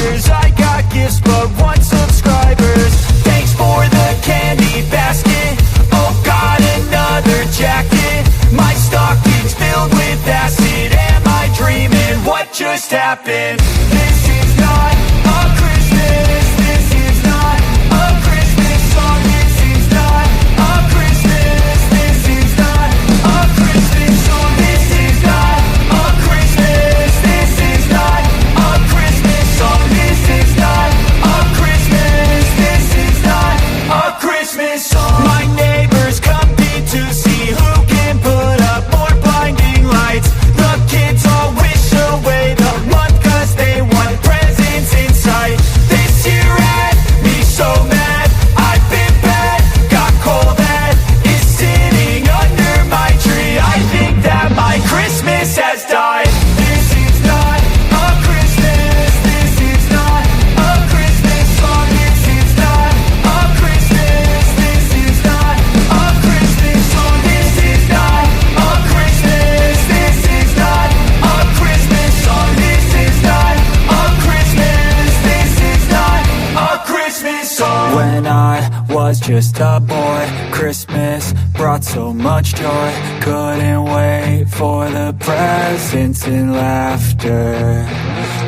years. I got gifts but 1 subscribers. Thanks for the candy basket. Oh, got another jacket. My stocking's filled with acid. Am I dreaming? What just happened? This is not a Christmas. This is not a Christmas song. This is not a Christmas. This is not a Christmas song. This is not a Christmas. This is not a Christmas song. This is not a Christmas. This is not a Christmas song. My neighbors compete to see who can put up more blinding lights. The kids all wish away the month 'cause they want presents in sight. This year had me so mad. I've been bad, got coal that is sitting under my tree. I think that my Christmas has died. This is not a Christmas. This is not a Christmas song. This is not a Christmas. This is not a Christmas song. This is not a Christmas. This is not a Christmas song. This is not a Christmas. This is not a Christmas song. When I was just a boy, Christmas brought so much joy. Couldn't wait for the presents and laughter.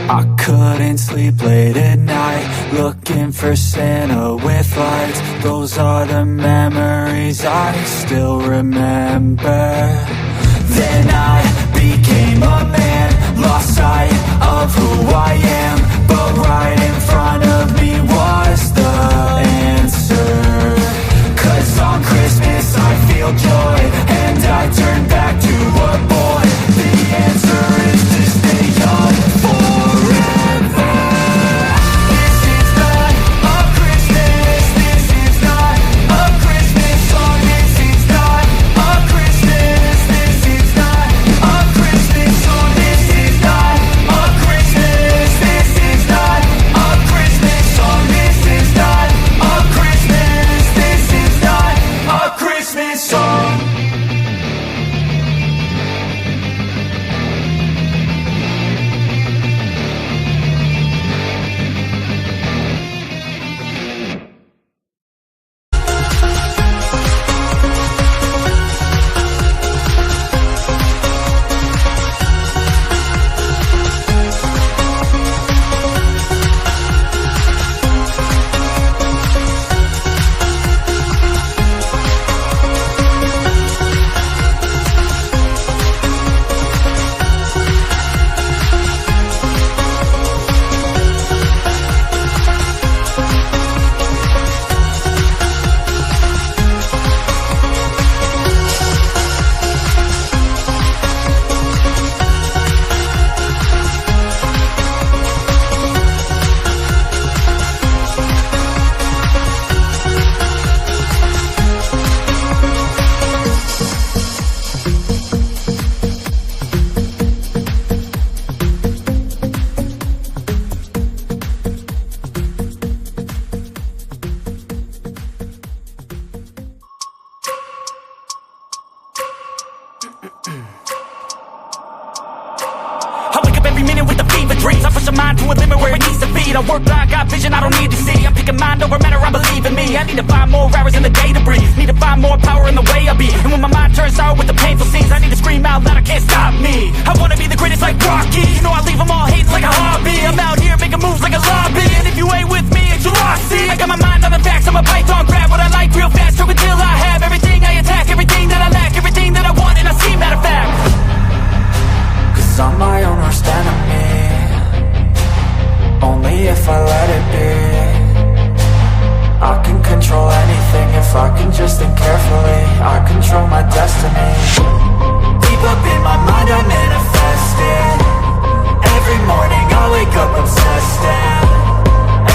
I couldn't sleep late at night, looking for Santa with lights. Those are the memories I still remember. Then I became a man, lost sight of who I am. But right in front of me was the answer. 'Cause on Christmas I feel joy, and I turn back to a boy. The answer is to stay young forever. This is not a Christmas. This is not a Christmas song. This is not a Christmas. This is not a Christmas song. This is not a Christmas. This is not a Christmas song. This is not a Christmas. This is not a Christmas song. I wake up every minute with the fever dreams. I push a mind to a limit where it needs to feed. I work blind, got vision I don't need to see. I'm picking mind over matter, I believe in me. I need to find more hours in the day to breathe. Need to find more power in the way I be. And when my mind turns sour with the painful scenes, I need to scream out loud, I can't stop me. I wanna be the greatest like Rocky. You know I leave them all hating like a hobby. I'm out here making moves like a lobby. And if you ain't with me, it's your loss. See, I got my mind on the facts, I'm a python. Grab what I like real fast, choke until I have everything. I attack everything that I lack, everything that I want, and I see matter of fact. 'Cause I'm my own worst enemy. Only if I let it be. I can control anything if I can just think carefully. I control my destiny. Deep up in my mind I manifest it. Every morning I wake up obsessed, and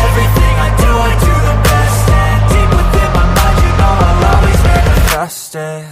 everything I do the best. And deep within my mind, you know I'll always manifest it.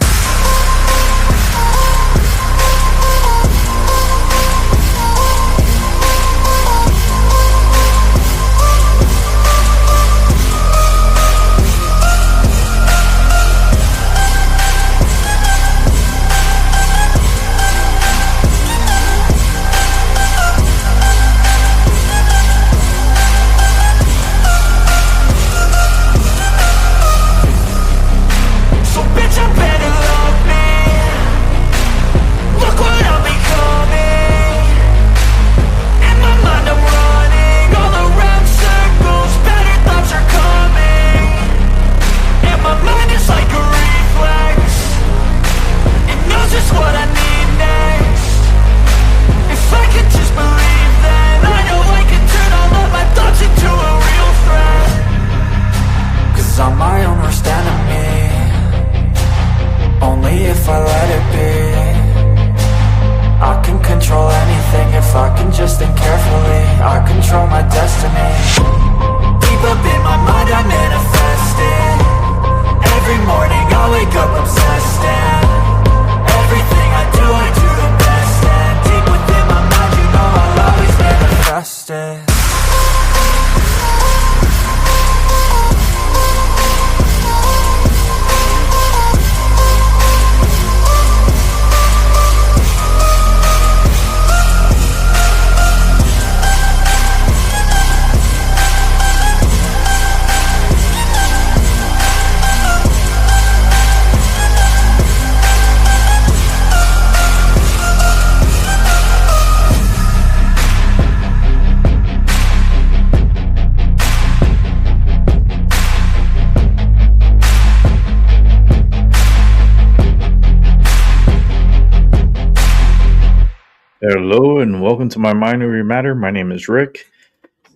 Hello and welcome to my Minority Matter. My name is Rick.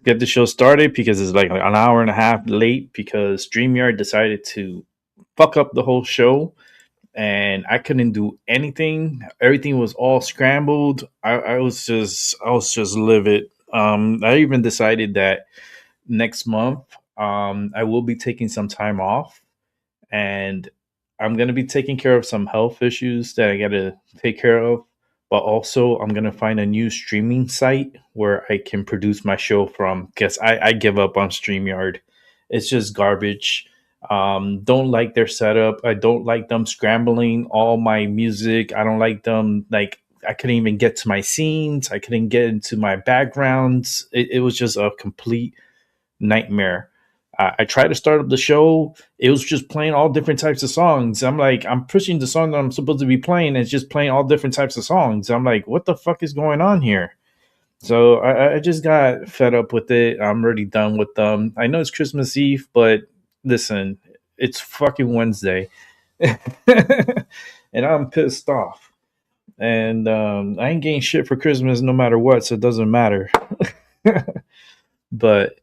Get the show started because it's like an hour and a half late because StreamYard decided to fuck up the whole show and I couldn't do anything. Everything was all scrambled. I was just livid. I even decided that next month I will be taking some time off and I'm gonna be taking care of some health issues that I gotta take care of. But also, I'm gonna find a new streaming site where I can produce my show from because I give up on Streamyard. It's just garbage. Don't like their setup. I don't like them scrambling all my music. I don't like them like I couldn't even get to my scenes. I couldn't get into my backgrounds. It was just a complete nightmare. I tried to start up the show. It was just playing all different types of songs. I'm like, I'm pushing the song that I'm supposed to be playing, and it's just playing all different types of songs. I'm like, what the fuck is going on here? So I just got fed up with it. I'm already done with them. I know it's Christmas Eve, but listen, it's fucking Wednesday, and I'm pissed off. And I ain't getting shit for Christmas no matter what, so it doesn't matter. But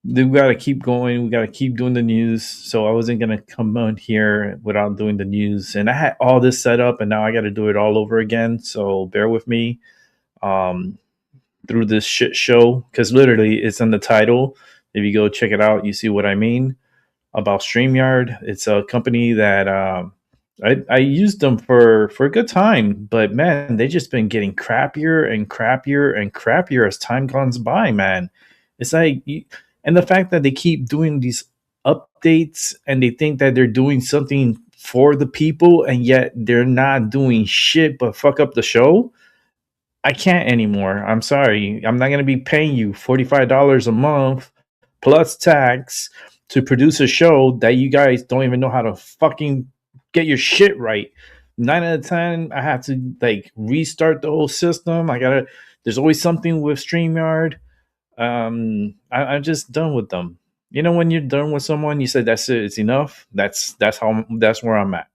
we got to keep going. We got to keep doing the news. So I wasn't going to come on here without doing the news. And I had all this set up and now I got to do it all over again. So bear with me um, through this shit show because literally it's in the title. If you go check it out, you see what I mean about StreamYard. It's a company that I used them for a good time, but man, they just been getting crappier and crappier and crappier as time goes by, man. It's like, and the fact that they keep doing these updates and they think that they're doing something for the people, and yet they're not doing shit but fuck up the show. I can't anymore. I'm sorry. I'm not going to be paying you $45 a month plus tax to produce a show that you guys don't even know how to fucking get your shit right. 9 out of 10, I have to like restart the whole system. There's always something with StreamYard. I'm just done with them. You know, when you're done with someone, you say that's it, it's enough. That's where I'm at.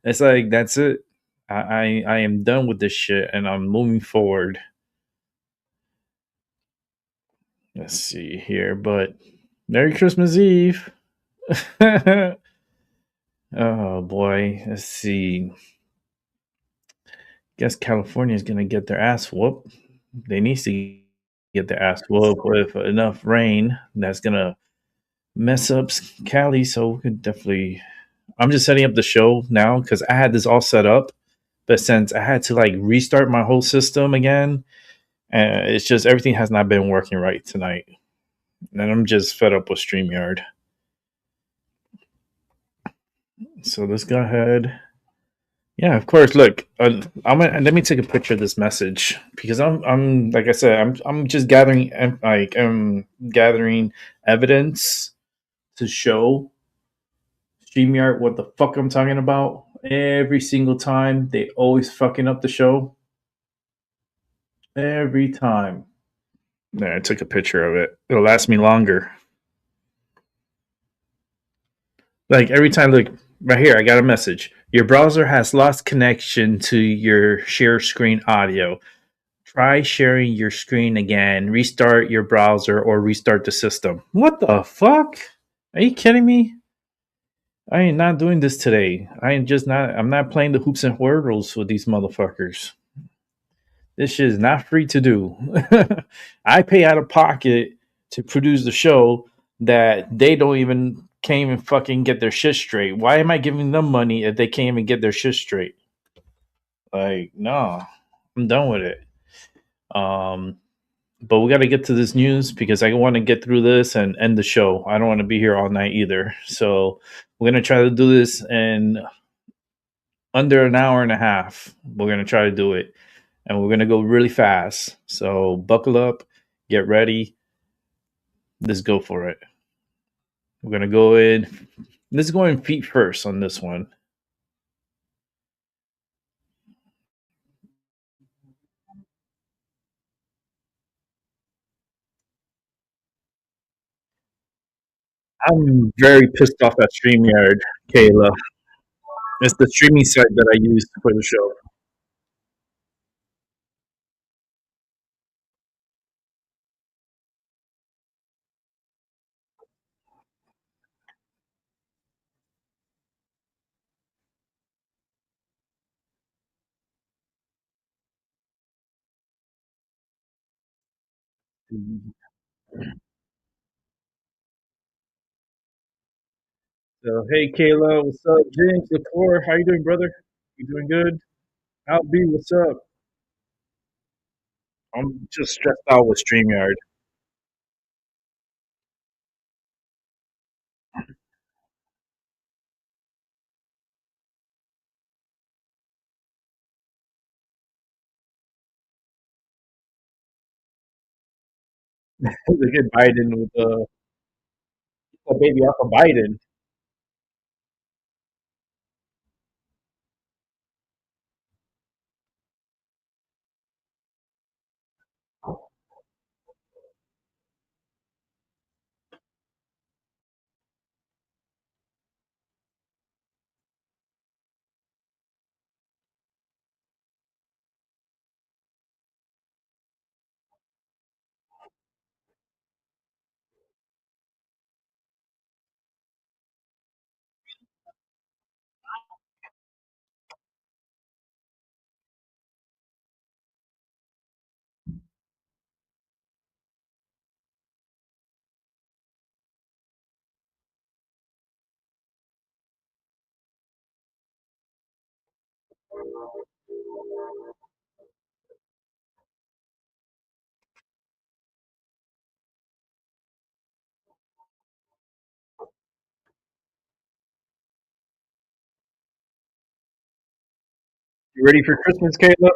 It's like that's it. I am done with this shit and I'm moving forward. Let's see here, but Merry Christmas Eve. Oh boy, let's see. Guess California is gonna get their ass whooped. They need to get their ass whooped with enough rain. That's gonna mess up Cali. So we could definitely. I'm just setting up the show now because I had this all set up, but since I had to like restart my whole system again, it's just everything has not been working right tonight, and I'm just fed up with Streamyard. So let's go ahead. Yeah, of course. Look, let me take a picture of this message because I'm like I said, I'm just gathering gathering evidence to show StreamYard what the fuck I'm talking about. Every single time they always fucking up the show. Every time. There, I took a picture of it. It'll last me longer. Like every time, look right here, I got a message. Your browser has lost connection to your share screen audio. Try sharing your screen again. Restart your browser or restart the system. What the fuck? Are you kidding me? I ain't not doing this today. I'm not playing the hoops and hurdles with these motherfuckers. This shit is not free to do. I pay out of pocket to produce the show that they don't even can't even fucking get their shit straight. Why am I giving them money if they can't even get their shit straight? Like, no, I'm done with it. Um, but we got to get to this news because I want to get through this and end the show. I don't want to be here all night either. So we're gonna try to do this in under an hour and a half. We're gonna try to do it, and we're gonna go really fast. So buckle up, get ready. Let's go for it. We're gonna go in. Let's go in feet first on this one. I'm very pissed off at StreamYard, Kayla. It's the streaming site that I use for the show. So hey Kayla, what's up? James, the core, how you doing, brother? You doing good? Al B, what's up? I'm just stressed out with Streamyard. They get Biden with the baby off of Biden. You ready for Christmas, Kayla?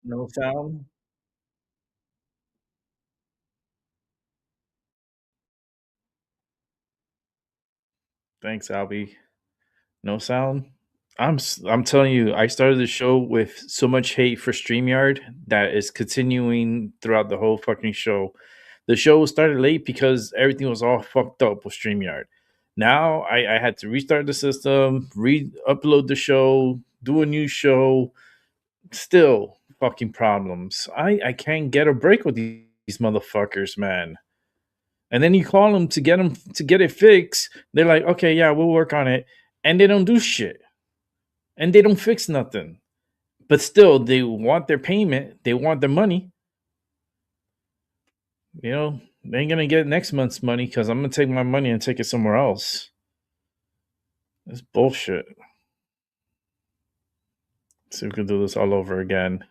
No sound. Thanks, Albie. No sound. I'm telling you, I started the show with so much hate for Streamyard that is continuing throughout the whole fucking show. The show started late because everything was all fucked up with Streamyard. Now I had to restart the system, re-upload the show, do a new show. Still fucking problems. I can't get a break with these motherfuckers, man. And then you call them to get it fixed. They're like, okay, yeah, we'll work on it, and they don't do shit, and they don't fix nothing. But still, they want their payment. They want their money. You know, they ain't gonna get next month's money because I'm gonna take my money and take it somewhere else. It's bullshit. Let's see if we can do this all over again.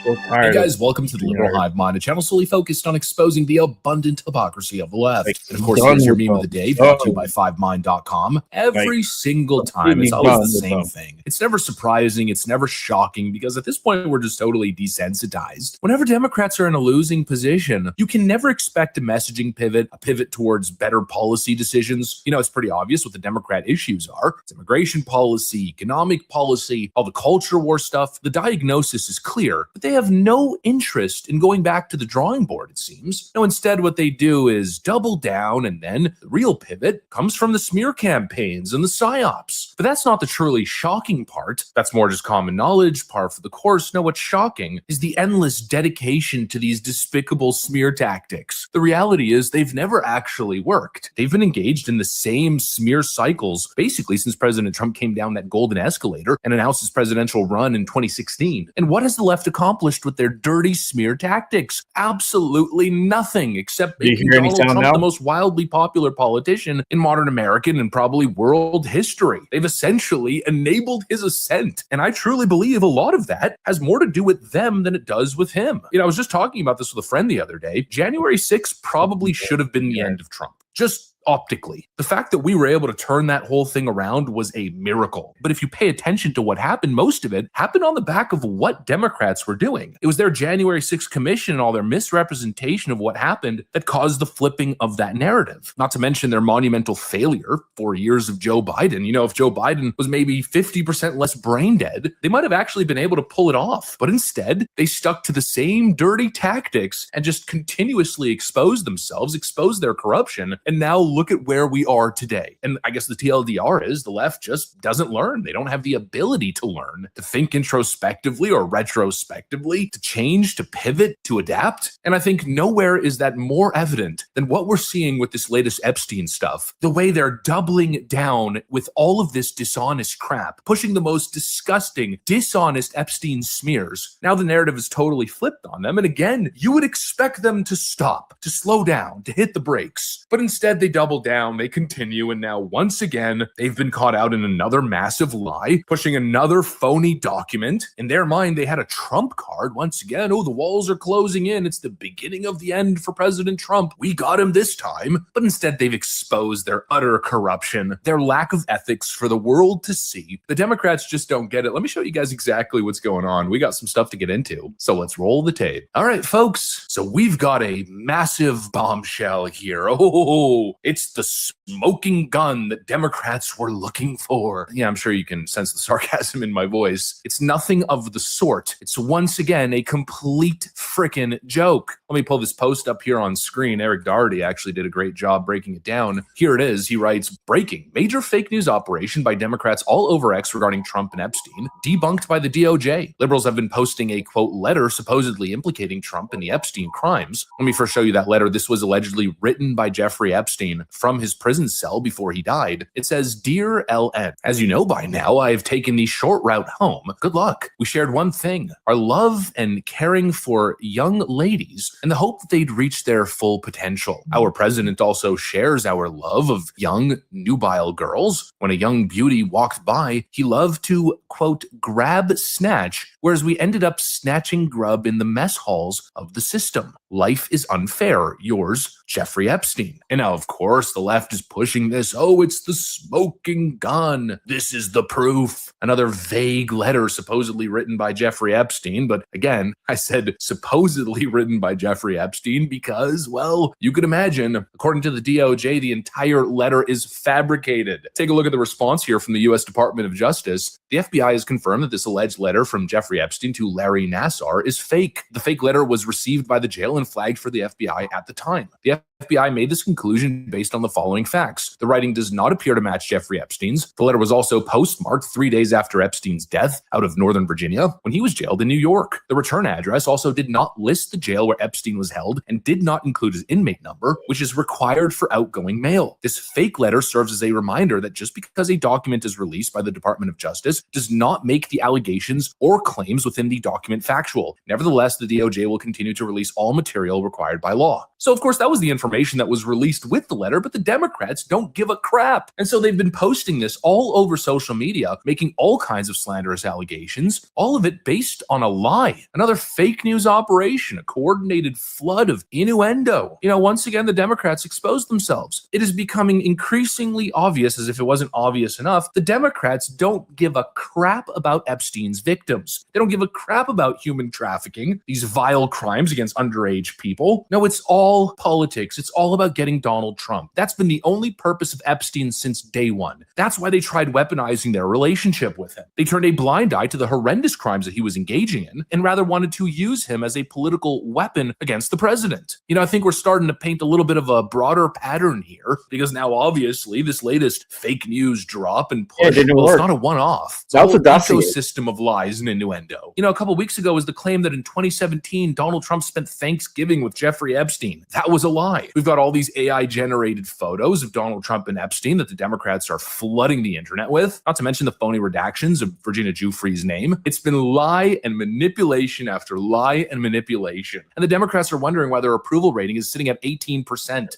So hey guys, welcome to the Liberal Hive Mind, a channel solely focused on exposing the abundant hypocrisy of the left. And of course, here's your meme of the day, brought to you by 5mind.com. Every single time, it's always the same thing. It's never surprising, it's never shocking, because at this point, we're just totally desensitized. Whenever Democrats are in a losing position, you can never expect a messaging pivot, a pivot towards better policy decisions. You know, it's pretty obvious what the Democrat issues are. It's immigration policy, economic policy, all the culture war stuff. The diagnosis is clear, but they have no interest in going back to the drawing board, it seems. No, instead, what they do is double down, and then the real pivot comes from the smear campaigns and the psyops. But that's not the truly shocking part. That's more just common knowledge, par for the course. No, what's shocking is the endless dedication to these despicable smear tactics. The reality is they've never actually worked. They've been engaged in the same smear cycles basically since President Trump came down that golden escalator and announced his presidential run in 2016. And what has the left accomplished with their dirty smear tactics? Absolutely nothing, except making Donald Trump the most wildly popular politician in modern American and probably world history. They've essentially enabled his ascent. And I truly believe a lot of that has more to do with them than it does with him. You know, I was just talking about this with a friend the other day. January 6th probably should have been the end of Trump. Just optically. The fact that we were able to turn that whole thing around was a miracle. But if you pay attention to what happened, most of it happened on the back of what Democrats were doing. It was their January 6th commission and all their misrepresentation of what happened that caused the flipping of that narrative. Not to mention their monumental failure, 4 years of Joe Biden. You know, if Joe Biden was maybe 50% less brain dead, they might have actually been able to pull it off. But instead, they stuck to the same dirty tactics and just continuously exposed themselves, exposed their corruption, and now look at where we are today. And I guess the TLDR is the left just doesn't learn. They don't have the ability to learn, to think introspectively or retrospectively, to change, to pivot, to adapt. And I think nowhere is that more evident than what we're seeing with this latest Epstein stuff. The way they're doubling down with all of this dishonest crap, pushing the most disgusting, dishonest Epstein smears. Now the narrative is totally flipped on them. And again, you would expect them to stop, to slow down, to hit the brakes. But instead they double down, they continue, and now once again, they've been caught out in another massive lie, pushing another phony document. In their mind, they had a Trump card once again. Oh, the walls are closing in. It's the beginning of the end for President Trump. We got him this time. But instead, they've exposed their utter corruption, their lack of ethics for the world to see. The Democrats just don't get it. Let me show you guys exactly what's going on. We got some stuff to get into, so let's roll the tape. All right, folks, so we've got a massive bombshell here. Oh, it's the smoking gun that Democrats were looking for. Yeah, I'm sure you can sense the sarcasm in my voice. It's nothing of the sort. It's once again a complete frickin' joke. Let me pull this post up here on screen. Eric Doherty actually did a great job breaking it down. Here it is. He writes, breaking, major fake news operation by Democrats all over X regarding Trump and Epstein, debunked by the DOJ. Liberals have been posting a, quote, letter supposedly implicating Trump in the Epstein crimes. Let me first show you that letter. This was allegedly written by Jeffrey Epstein from his prison cell before he died. It says, Dear LN, as you know by now, I have taken the short route home. Good luck. We shared one thing, our love and caring for young ladies and the hope that they'd reach their full potential. Our president also shares our love of young, nubile girls. When a young beauty walked by, he loved to, quote, grab snatch, whereas we ended up snatching grub in the mess halls of the system. life is unfair. Yours, Jeffrey Epstein. And now, of course, the left is pushing this. Oh, it's the smoking gun. This is the proof. Another vague letter supposedly written by Jeffrey Epstein. But again, I said supposedly written by Jeffrey Epstein because, well, you could imagine, according to the DOJ, the entire letter is fabricated. Take a look at the response here from the U.S. Department of Justice. The FBI has confirmed that this alleged letter from Jeffrey Epstein to Larry Nassar is fake. The fake letter was received by the jail and flagged for the FBI at the time. The FBI made this conclusion based on the following facts. The writing does not appear to match Jeffrey Epstein's. The letter was also postmarked 3 days after Epstein's death out of Northern Virginia when he was jailed in New York. The return address also did not list the jail where Epstein was held and did not include his inmate number, which is required for outgoing mail. This fake letter serves as a reminder that just because a document is released by the Department of Justice does not make the allegations or claims within the document factual. Nevertheless, the DOJ will continue to release all material required by law. So, of course, that was the information that was released with the letter, but the Democrats don't give a crap. And so they've been posting this all over social media, making all kinds of slanderous allegations, all of it based on a lie. Another fake news operation, a coordinated flood of innuendo. Once again, the Democrats exposed themselves. It is becoming increasingly obvious, as if it wasn't obvious enough, the Democrats don't give a crap about Epstein's victims. They don't give a crap about human trafficking, these vile crimes against underage people. No, it's all politics. It's all about getting Donald Trump. That's been the only purpose of Epstein since day one. That's why they tried weaponizing their relationship with him. They turned a blind eye to the horrendous crimes that he was engaging in and rather wanted to use him as a political weapon against the president. I think we're starting to paint a little bit of a broader pattern here because now obviously this latest fake news drop and push, it's not a one-off. It's a whole ecosystem of lies and innuendo. A couple weeks ago was the claim that in 2017, Donald Trump spent Thanksgiving with Jeffrey Epstein. That was a lie. We've got all these AI-generated photos of Donald Trump and Epstein that the Democrats are flooding the internet with, not to mention the phony redactions of Virginia Giuffre's name. It's been lie and manipulation after lie and manipulation. And the Democrats are wondering why their approval rating is sitting at 18%.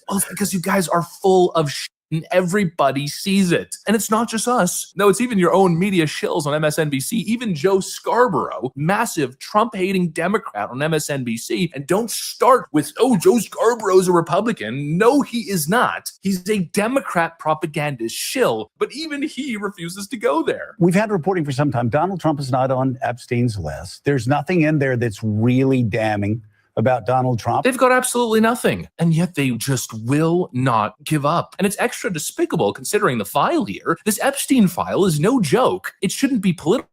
Well, it's because you guys are full of shit. And everybody sees it. And it's not just us. No, it's even your own media shills on MSNBC. Even Joe Scarborough, massive Trump-hating Democrat on MSNBC. And don't start with, oh, Joe Scarborough's a Republican. No, he is not. He's a Democrat propagandist shill. But even he refuses to go there. We've had reporting for some time. Donald Trump is not on Epstein's list. There's nothing in there that's really damning about Donald Trump. They've got absolutely nothing, and yet they just will not give up. And it's extra despicable considering the file here. This Epstein file is no joke. It shouldn't be political.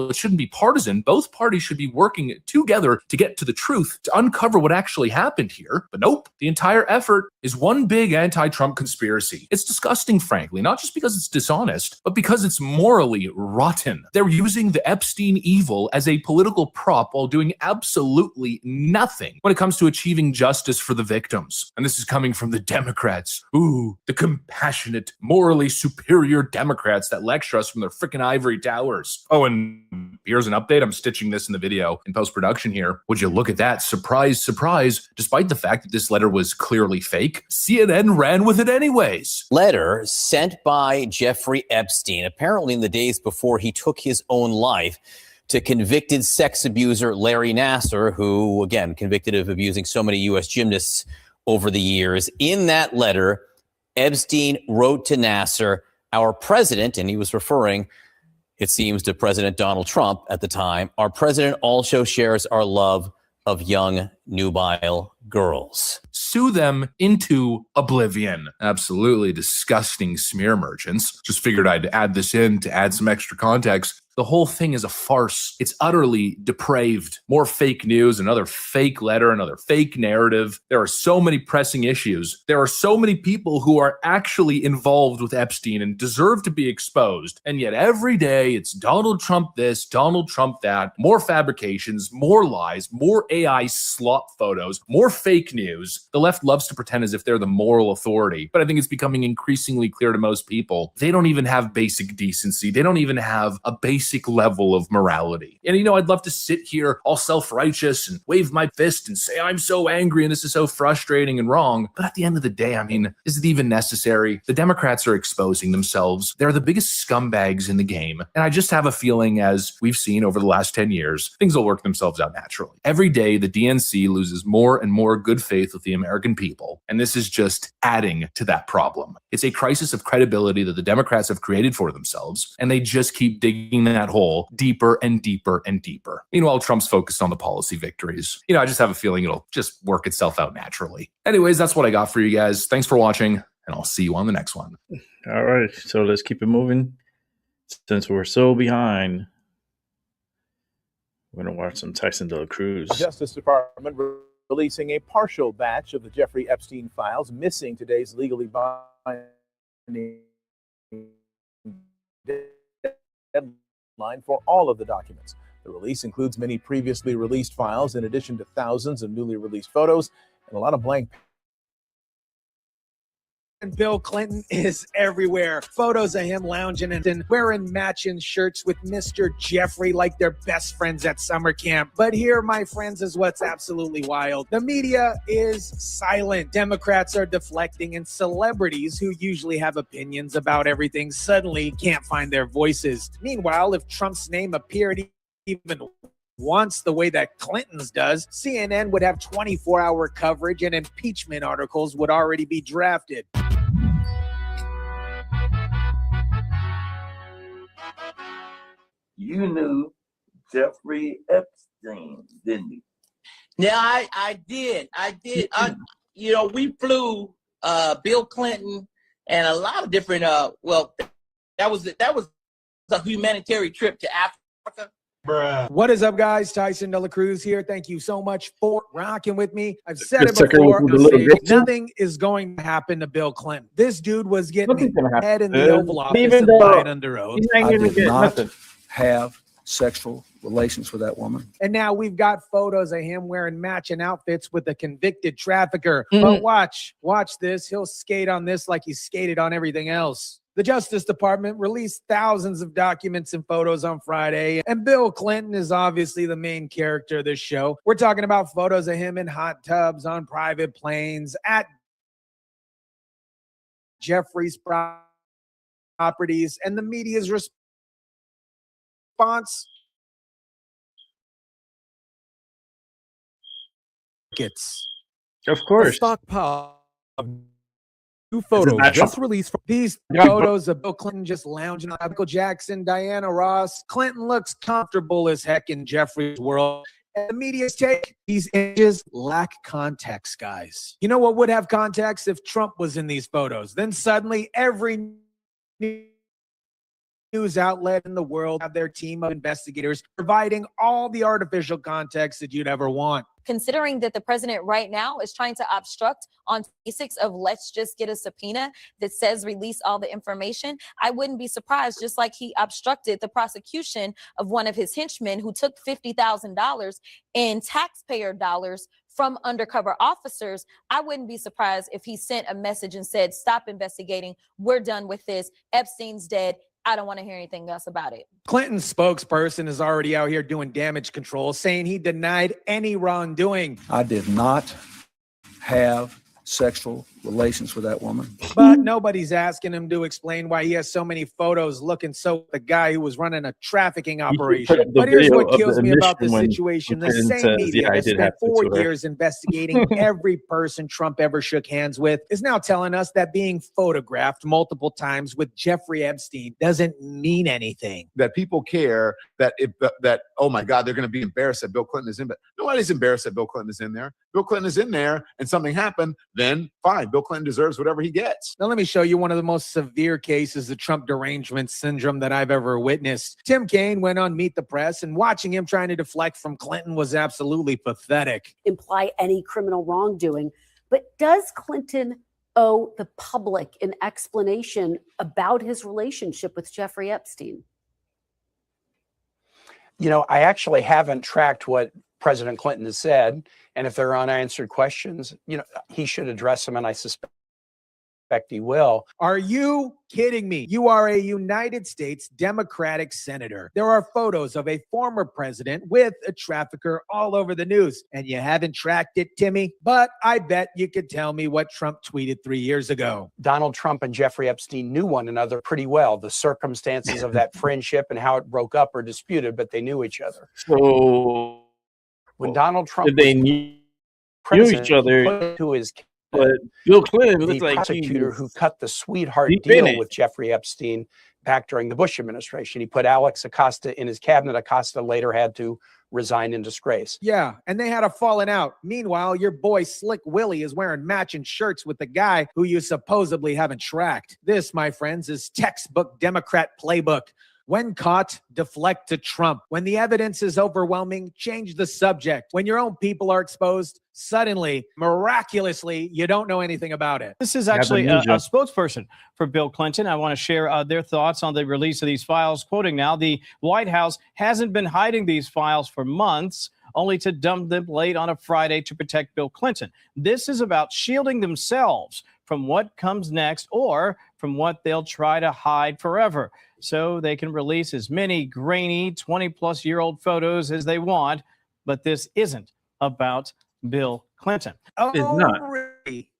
It shouldn't be partisan. Both parties should be working together to get to the truth, to uncover what actually happened here. But nope, the entire effort is one big anti-Trump conspiracy. It's disgusting, frankly, not just because it's dishonest, but because it's morally rotten. They're using the Epstein evil as a political prop while doing absolutely nothing when it comes to achieving justice for the victims. And this is coming from the Democrats. Ooh, the compassionate, morally superior Democrats that lecture us from their frickin' ivory towers. Oh, and here's an update. I'm stitching this in the video in post-production here. Would you look at that? Surprise, surprise. Despite the fact that this letter was clearly fake, CNN ran with it anyways. Letter sent by Jeffrey Epstein, apparently in the days before he took his own life, to convicted sex abuser Larry Nassar, who, again, convicted of abusing so many U.S. gymnasts over the years. In that letter, Epstein wrote to Nassar, our president, and he was referring, it seems, to President Donald Trump at the time, our president also shares our love of young, nubile girls. Sue them into oblivion. Absolutely disgusting smear merchants. Just figured I'd add this in to add some extra context. The whole thing is a farce. It's utterly depraved. More fake news, another fake letter, another fake narrative. There are so many pressing issues. There are so many people who are actually involved with Epstein and deserve to be exposed. And yet every day it's Donald Trump this, Donald Trump that, more fabrications, more lies, more AI slop photos, more fake news. The left loves to pretend as if they're the moral authority, but I think it's becoming increasingly clear to most people they don't even have basic decency. They don't even have a basic basic level of morality. And, I'd love to sit here all self-righteous and wave my fist and say, I'm so angry and this is so frustrating and wrong. But at the end of the day, is it even necessary? The Democrats are exposing themselves. They're the biggest scumbags in the game. And I just have a feeling, as we've seen over the last 10 years, things will work themselves out naturally. Every day, the DNC loses more and more good faith with the American people. And this is just adding to that problem. It's a crisis of credibility that the Democrats have created for themselves, and they just keep digging that hole deeper and deeper and deeper. Meanwhile, Trump's focused on the policy victories. I just have a feeling it'll just work itself out naturally. Anyways, that's what I got for you guys. Thanks for watching, and I'll see you on the next one. All right, so let's keep it moving. Since we're so behind, we're going to watch some Tyson de la Cruz. Justice Department releasing a partial batch of the Jeffrey Epstein files, missing today's legally binding deadline for all of the documents. The release includes many previously released files, in addition to thousands of newly released photos and a lot of blank. And Bill Clinton is everywhere. Photos of him lounging and wearing matching shirts with Mr. Jeffrey like they're best friends at summer camp. But here, my friends, is what's absolutely wild. The media is silent. Democrats are deflecting, and celebrities who usually have opinions about everything suddenly can't find their voices. Meanwhile, if Trump's name appeared even once the way that Clinton's does, CNN would have 24-hour coverage and impeachment articles would already be drafted. You knew Jeffrey Epstein, didn't you? Yeah, I did. We flew Bill Clinton and a lot of different. That was a humanitarian trip to Africa. Bruh. What is up, guys? Tyson de la Cruz here. Thank you so much for rocking with me. I've said it before. Nothing is going to happen to Bill Clinton. This dude was getting head in the Oval Office and lying under oath. I did not have sexual relations with that woman. And now we've got photos of him wearing matching outfits with a convicted trafficker. But watch this. He'll skate on this like he skated on everything else. The Justice Department released thousands of documents and photos on Friday, and Bill Clinton is obviously the main character of this show. We're talking about photos of him in hot tubs, on private planes, at Jeffrey's properties, and the media's response. Of course. A stockpile of new photos just released from these photos of Bill Clinton just lounging on Michael Jackson, Diana Ross. Clinton looks comfortable as heck in Jeffrey's world. And the media's take, these images lack context, guys. You know what would have context? If Trump was in these photos. Then suddenly every news outlet in the world have their team of investigators providing all the artificial context that you'd ever want. Considering that the president right now is trying to obstruct on basics of let's just get a subpoena that says release all the information, I wouldn't be surprised, just like he obstructed the prosecution of one of his henchmen who took $50,000 in taxpayer dollars from undercover officers. I wouldn't be surprised if he sent a message and said, stop investigating. We're done with this. Epstein's dead. I don't want to hear anything else about it. Clinton's spokesperson is already out here doing damage control, saying he denied any wrongdoing. I did not have sexual relations with that woman. But nobody's asking him to explain why he has so many photos looking so the guy who was running a trafficking operation. But here's what kills me about this situation. The same media that spent 4 years investigating every person Trump ever shook hands with is now telling us that being photographed multiple times with Jeffrey Epstein doesn't mean anything. That people care that oh my God, they're going to be embarrassed that Bill Clinton is in, but nobody's embarrassed that Bill Clinton is in there. Bill Clinton is in there and something happened, then fine. Bill Clinton deserves whatever he gets. Now, let me show you one of the most severe cases of Trump derangement syndrome that I've ever witnessed. Tim Kaine went on Meet the Press, and watching him trying to deflect from Clinton was absolutely pathetic. Imply any criminal wrongdoing. But does Clinton owe the public an explanation about his relationship with Jeffrey Epstein? You know, I actually haven't tracked what President Clinton has said. And if there are unanswered questions, you know, he should address them. And I suspect suspect he will. Are you kidding me? You are a United States Democratic senator. There are photos of a former president with a trafficker all over the news, and you haven't tracked it, Timmy? But I bet you could tell me what Trump tweeted 3 years ago. Donald Trump and Jeffrey Epstein knew one another pretty well. The circumstances of that friendship and how it broke up are disputed, but they knew each other. So when Donald Trump they knew each other, to his but Bill Clinton the looked like prosecutor who cut the sweetheart deep deal in it. with Jeffrey Epstein back during the Bush administration. He put Alex Acosta in his cabinet. Acosta later had to resign in disgrace. Yeah, and they had a falling out. Meanwhile, your boy Slick Willie is wearing matching shirts with the guy who you supposedly haven't tracked. This, my friends, is textbook Democrat playbook. When caught, deflect to Trump. When the evidence is overwhelming, change the subject. When your own people are exposed, suddenly, miraculously, you don't know anything about it. This is actually a spokesperson for Bill Clinton. I want to share their thoughts on the release of these files. Quoting now, the White House hasn't been hiding these files for months, only to dump them late on a Friday to protect Bill Clinton. This is about shielding themselves from what comes next or from what they'll try to hide forever, so they can release as many grainy 20-plus-year-old photos as they want. But this isn't about Bill Clinton. Oh, It's not. really?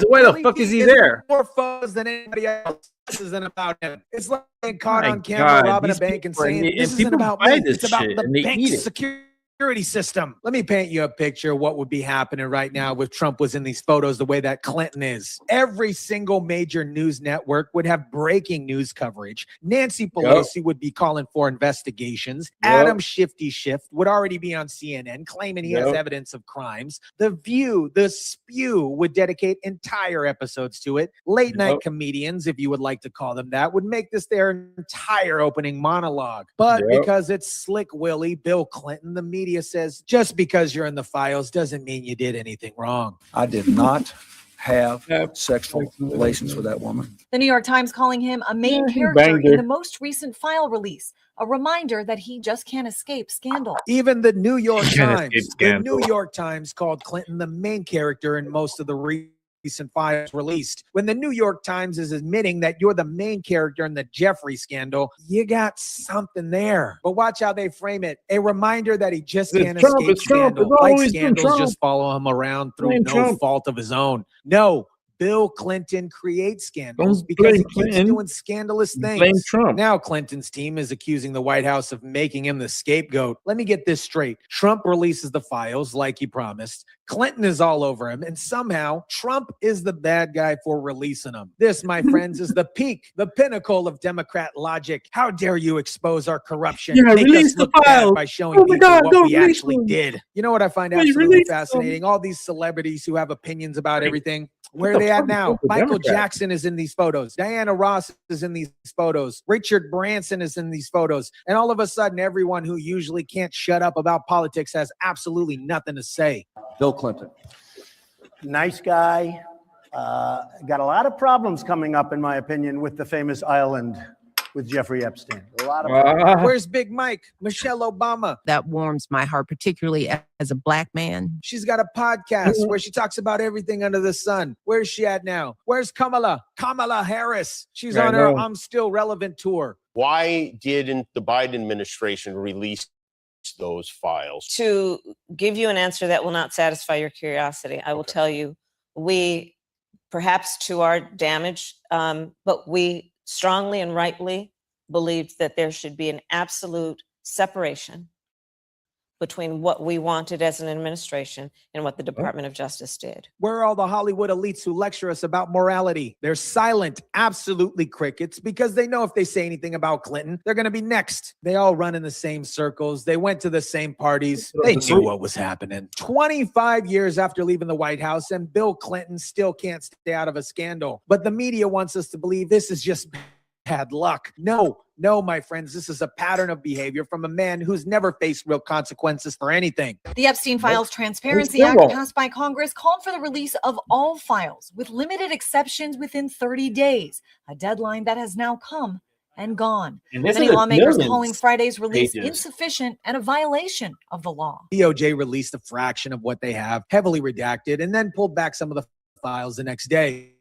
Why the fuck is he there? More photos than anybody else. This isn't about him. It's like being caught My on camera God, robbing a these bank and people are- saying, and this isn't people about buy me. this It's about shit the and they bank eat it. security system. Let me paint you a picture of what would be happening right now if Trump was in these photos the way that Clinton is. Every single major news network would have breaking news coverage. Nancy Pelosi would be calling for investigations. Adam Shifty Schiff would already be on CNN claiming he has evidence of crimes. The View, The Spew would dedicate entire episodes to it. Late night comedians, if you would like to call them that, would make this their entire opening monologue. But because it's Slick Willie, Bill Clinton, the media says just because you're in the files doesn't mean you did anything wrong. I did not have sexual relations with that woman. The New York Times calling him a main character in the most recent file release, a reminder that he just can't escape scandal. Even the New York Times called Clinton the main character in most of the recent files released. When the New York Times is admitting that you're the main character in the Jeffrey scandal, you got something there. But watch how they frame it. A reminder that he just can't escape scandal. Like scandals just follow him around through no fault of his own. No. Bill Clinton creates scandals because he keeps doing scandalous things. Blame Trump. Now Clinton's team is accusing the White House of making him the scapegoat. Let me get this straight. Trump releases the files like he promised. Clinton is all over him, and somehow Trump is the bad guy for releasing them. This, my friends, is the peak, the pinnacle of Democrat logic. How dare you expose our corruption? Make us look bad by showing people what we actually did. You know what I find absolutely fascinating? All these celebrities who have opinions about everything. Where are they at now? Michael Jackson is in these photos. Diana Ross is in these photos. Richard Branson is in these photos. And all of a sudden, everyone who usually can't shut up about politics has absolutely nothing to say. Bill Clinton. Nice guy. Got a lot of problems coming up, in my opinion, with the famous island with Jeffrey Epstein. A lot of Where's Big Mike? Michelle Obama. That warms my heart, particularly as a Black man. She's got a podcast where she talks about everything under the sun. Where's she at now? Where's Kamala? Kamala Harris. She's on her I'm Still Relevant tour. Why didn't the Biden administration release those files? To give you an answer that will not satisfy your curiosity, I will tell you, we, perhaps to our damage, but we strongly and rightly believed that there should be an absolute separation between what we wanted as an administration and what the Department of Justice did. Where are all the Hollywood elites who lecture us about morality? They're silent, absolutely crickets, because they know if they say anything about Clinton, they're going to be next. They all run in the same circles. They went to the same parties. They knew what was happening. 25 years after leaving the White House, and Bill Clinton still can't stay out of a scandal. But the media wants us to believe this is just bad luck. No, my friends, this is a pattern of behavior from a man who's never faced real consequences for anything. The Epstein Files Transparency Act passed by Congress called for the release of all files with limited exceptions within 30 days, a deadline that has now come and gone. Many lawmakers calling Friday's release insufficient and a violation of the law. DOJ released a fraction of what they have, heavily redacted, and then pulled back some of the files the next day.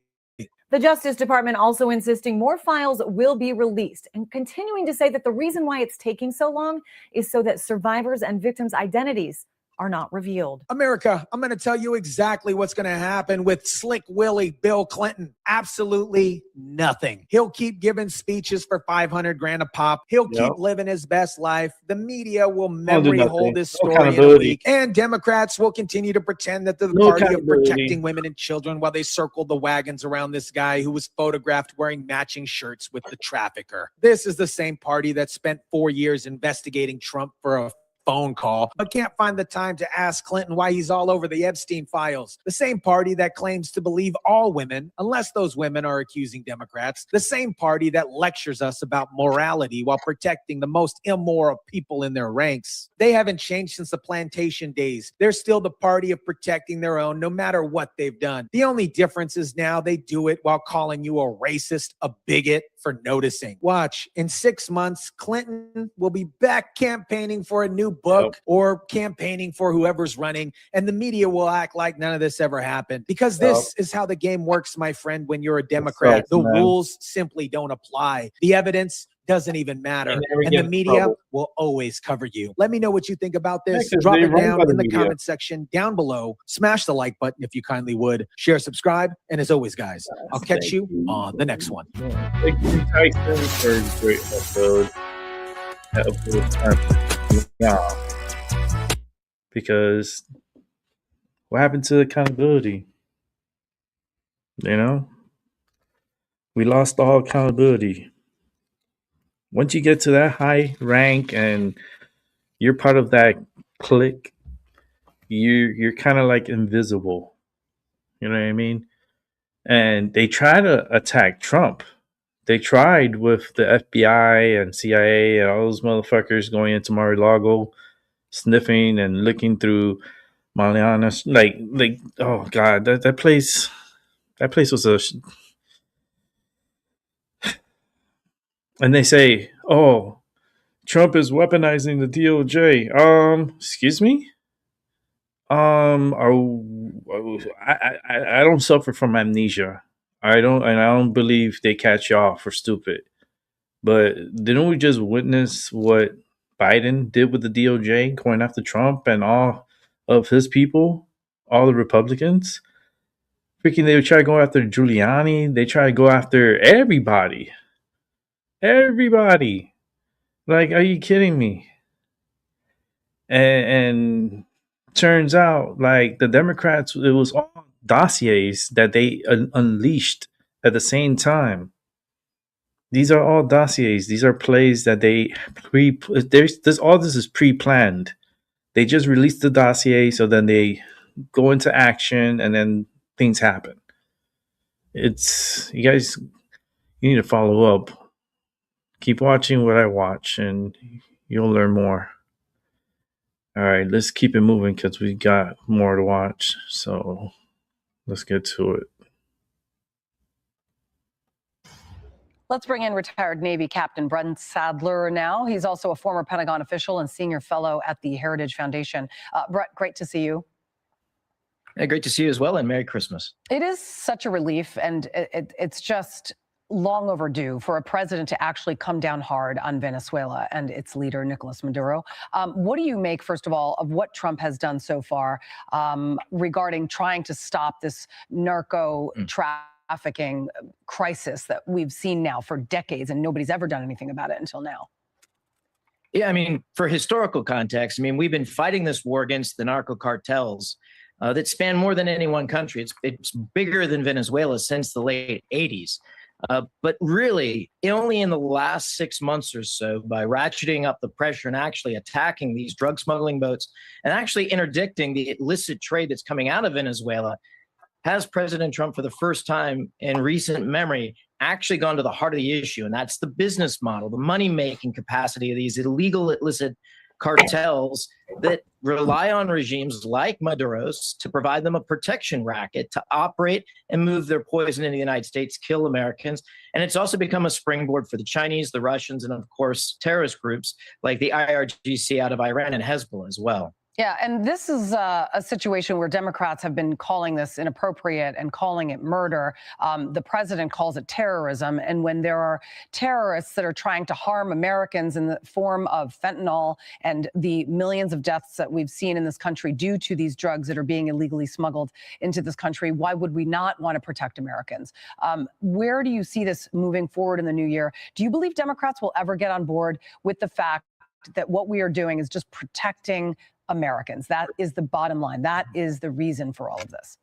The Justice Department also insisting more files will be released and continuing to say that the reason why it's taking so long is so that survivors and victims' identities are not revealed. America, I'm going to tell you exactly what's going to happen with Slick Willie Bill Clinton. Absolutely nothing. He'll keep giving speeches for 500 grand a pop. He'll keep living his best life. The media will memory hold his story in a week. And Democrats will continue to pretend that they're the party of protecting women and children while they circle the wagons around this guy who was photographed wearing matching shirts with the trafficker. This is the same party that spent 4 years investigating Trump for a phone call, but can't find the time to ask Clinton why he's all over the Epstein files. The same party that claims to believe all women, unless those women are accusing Democrats. The same party that lectures us about morality while protecting the most immoral people in their ranks. They haven't changed since the plantation days. They're still the party of protecting their own, no matter what they've done. The only difference is now they do it while calling you a racist, a bigot, for noticing. Watch, in 6 months, Clinton will be back campaigning for a new book or campaigning for whoever's running, and the media will act like none of this ever happened. Because this is how the game works, my friend, when you're a Democrat. The rules simply don't apply. The evidence doesn't even matter. And the media will always cover you. Let me know what you think about this. Drop it down in the comment section down below. Smash the like button if you kindly would. Share, subscribe. And as always, guys, I'll catch you on the next one. Thank you, Tyson, for a great episode. Yeah. Because what happened to accountability? You know? We lost all accountability. Once you get to that high rank and you're part of that clique, you're kind of like invisible. You know what I mean? And they try to attack Trump. They tried with the FBI and CIA and all those motherfuckers going into Mar-a-Lago, sniffing and looking through Mariana's. Like, oh God, that place was a. And they say, "Oh, Trump is weaponizing the DOJ." Excuse me. I don't suffer from amnesia. I don't believe they catch y'all for stupid. But didn't we just witness what Biden did with the DOJ, going after Trump and all of his people, all the Republicans? Freaking, they would try to go after Giuliani. They try to go after everybody. Everybody. Like, are you kidding me? And turns out, like, the Democrats, it was all dossiers that they unleashed at the same time. These are all dossiers. These are plays that they all this is pre-planned. They just release the dossier, so then they go into action, and then things happen. It's, you guys, you need to follow up. Keep watching what I watch, and you'll learn more. All right, let's keep it moving because we got more to watch. So let's get to it. Let's bring in retired Navy Captain Brent Sadler now. He's also a former Pentagon official and senior fellow at the Heritage Foundation. Brett, great to see you. Hey, great to see you as well, and Merry Christmas. It is such a relief, and it's just long overdue for a president to actually come down hard on Venezuela and its leader, Nicolas Maduro. What do you make, first of all, of what Trump has done so far regarding trying to stop this narco trafficking crisis that we've seen now for decades, and nobody's ever done anything about it until now? Yeah, I mean, for historical context, I mean, we've been fighting this war against the narco cartels that span more than any one country. It's bigger than Venezuela since the late 80s. But really, only in the last 6 months or so, by ratcheting up the pressure and actually attacking these drug smuggling boats and actually interdicting the illicit trade that's coming out of Venezuela, has President Trump, for the first time in recent memory, actually gone to the heart of the issue. And that's the business model, the money-making capacity of these illegal, illicit cartels that rely on regimes like Maduro's to provide them a protection racket to operate and move their poison into the United States, kill Americans. And it's also become a springboard for the Chinese, the Russians, and of course, terrorist groups like the IRGC out of Iran and Hezbollah as well. Yeah, and this is a situation where Democrats have been calling this inappropriate and calling it murder. The president calls it terrorism. And when there are terrorists that are trying to harm Americans in the form of fentanyl and the millions of deaths that we've seen in this country due to these drugs that are being illegally smuggled into this country, why would we not want to protect Americans? Where do you see this moving forward in the new year? Do you believe Democrats will ever get on board with the fact that what we are doing is just protecting Americans? That is the bottom line. That is the reason for all of this.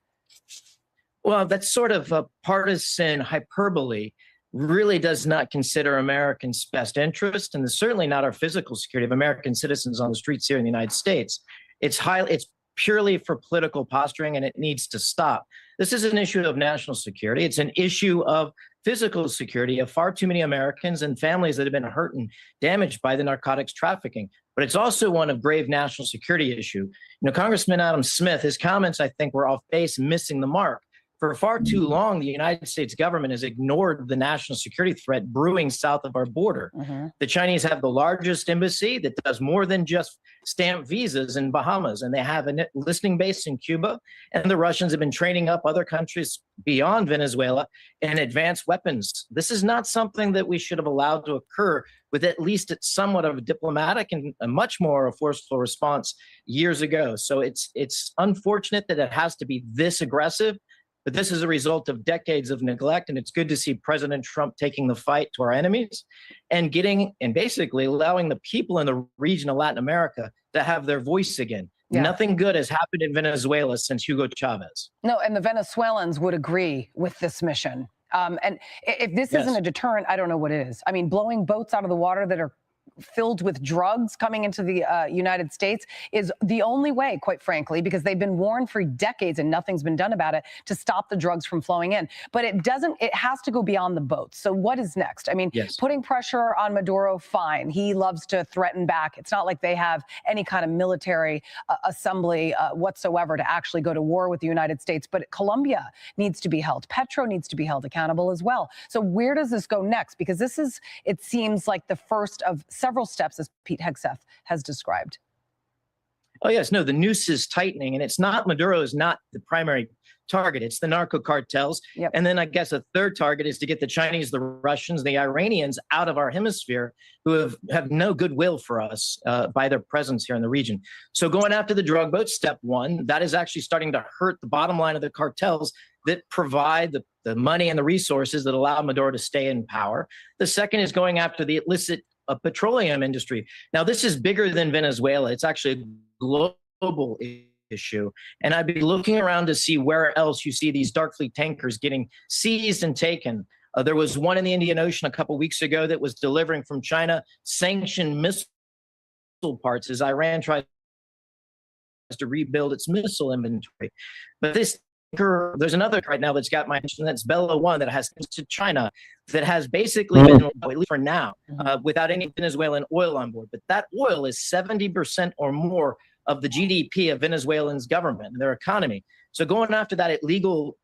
Well, that's sort of a partisan hyperbole. Really does not consider Americans' best interest, and certainly not our physical security of American citizens on the streets here in the United States. It's purely for political posturing, and it needs to stop. This is an issue of national security. It's an issue of physical security of far too many Americans and families that have been hurt and damaged by the narcotics trafficking. But it's also one of grave national security issue. Congressman Adam Smith, his comments, I think, were off base and missing the mark. For far too long, the United States government has ignored the national security threat brewing south of our border. The Chinese have the largest embassy that does more than just stamp visas in Bahamas, and they have a listening base in Cuba. And the Russians have been training up other countries beyond Venezuela in advanced weapons. This is not something that we should have allowed to occur with at least somewhat of a diplomatic and a much more a forceful response years ago. So it's unfortunate that it has to be this aggressive. But this is a result of decades of neglect, and it's good to see President Trump taking the fight to our enemies and basically allowing the people in the region of Latin America to have their voice again. Yeah. Nothing good has happened in Venezuela since Hugo Chavez. No, and the Venezuelans would agree with this mission. And if this isn't a deterrent, I don't know what is. I mean, blowing boats out of the water that are filled with drugs coming into the United States is the only way, quite frankly, because they've been warned for decades and nothing's been done about it to stop the drugs from flowing in. But it has to go beyond the boats. So what is next? I mean, putting pressure on Maduro, fine. He loves to threaten back. It's not like they have any kind of military assembly whatsoever to actually go to war with the United States. But Colombia needs to be held. Petro needs to be held accountable as well. So where does this go next? Because this is, it seems like the first of several steps, as Pete Hegseth has described. Oh, yes. No, the noose is tightening, and Maduro is not the primary target. It's the narco cartels. And then I guess a third target is to get the Chinese, the Russians, the Iranians out of our hemisphere, who have no goodwill for us by their presence here in the region. So going after the drug boats, step one, that is actually starting to hurt the bottom line of the cartels that provide the money and the resources that allow Maduro to stay in power. The second is going after the illicit petroleum industry. Now, this is bigger than Venezuela. It's actually a global issue. And I'd be looking around to see where else you see these dark fleet tankers getting seized and taken. There was one in the Indian Ocean a couple weeks ago that was delivering from China sanctioned missile parts as Iran tries to rebuild its missile inventory. But there's another right now that's got my attention. That's Bella 1 that has to China that has basically been, at least for now, without any Venezuelan oil on board. But that oil is 70% or more of the GDP of Venezuelan's government and their economy. So going after that illegal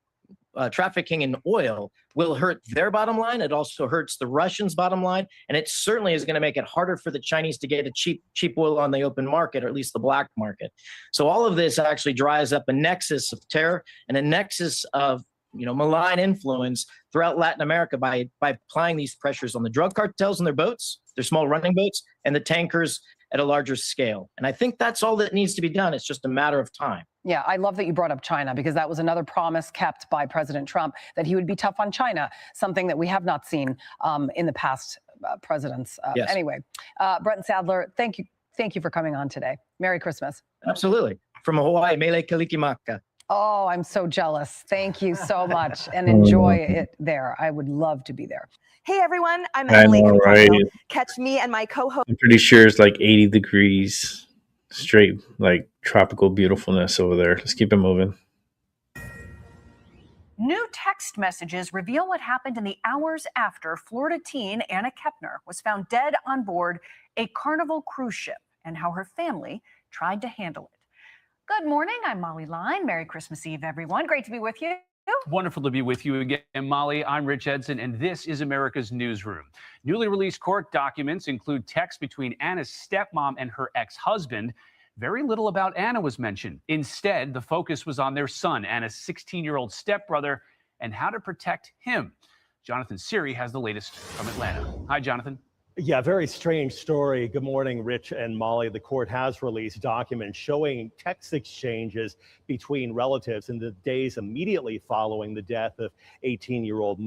trafficking in oil will hurt their bottom line. It also hurts the Russians' bottom line. And it certainly is going to make it harder for the Chinese to get a cheap oil on the open market, or at least the black market. So all of this actually dries up a nexus of terror and a nexus of malign influence throughout Latin America by applying these pressures on the drug cartels and their boats, their small running boats, and the tankers at a larger scale. And I think that's all that needs to be done. It's just a matter of time. Yeah, I love that you brought up China, because that was another promise kept by President Trump, that he would be tough on China, something that we have not seen in the past presidents. Anyway, Bretton Sadler, thank you for coming on today. Merry Christmas. Absolutely. From Hawaii, Mele Kalikimaka. Oh, I'm so jealous. Thank you so much, and enjoy it there. I would love to be there. Hey everyone, I'm Emily. Right? Catch me and my co-host. I'm pretty sure it's like 80 degrees straight, like tropical beautifulness over there. Let's keep it moving. New text messages reveal what happened in the hours after Florida teen Anna Kepner was found dead on board a Carnival cruise ship, and how her family tried to handle it. Good morning, I'm Molly Line. Merry Christmas Eve, everyone. Great to be with you. Wonderful to be with you again, Molly. I'm Rich Edson, and this is America's Newsroom. Newly released court documents include texts between Anna's stepmom and her ex-husband. very little about Anna was mentioned. Instead, the focus was on their son, Anna's 16-year-old stepbrother, and how to protect him. Jonathan Siri has the latest from Atlanta. Hi, Jonathan. Yeah, very strange story. Good morning, Rich and Molly. The court has released documents showing text exchanges between relatives in the days immediately following the death of 18-year-old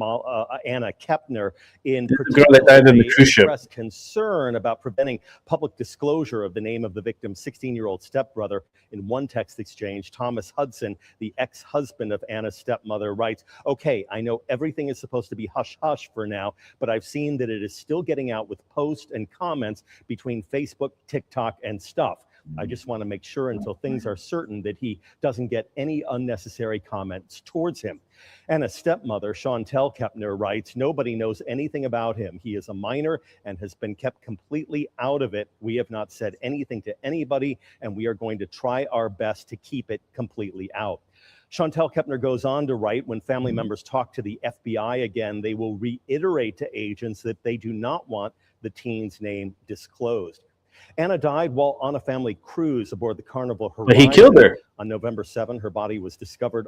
Anna Kepner. In the girl that died on the cruise ship. Expressed concern about preventing public disclosure of the name of the victim's 16-year-old stepbrother. In one text exchange, Thomas Hudson, the ex-husband of Anna's stepmother, writes, "Okay, I know everything is supposed to be hush-hush for now, but I've seen that it is still getting out with posts and comments between Facebook, TikTok, and stuff. I just want to make sure until things are certain that he doesn't get any unnecessary comments towards him." Anna's stepmother, Chantel Kepner, writes, "Nobody knows anything about him. He is a minor and has been kept completely out of it. We have not said anything to anybody, and we are going to try our best to keep it completely out." Chantel Kepner goes on to write, when family members talk to the FBI again, they will reiterate to agents that they do not want the teen's name disclosed. Anna died while on a family cruise aboard the Carnival Horizon. But he killed her. On November 7, her body was discovered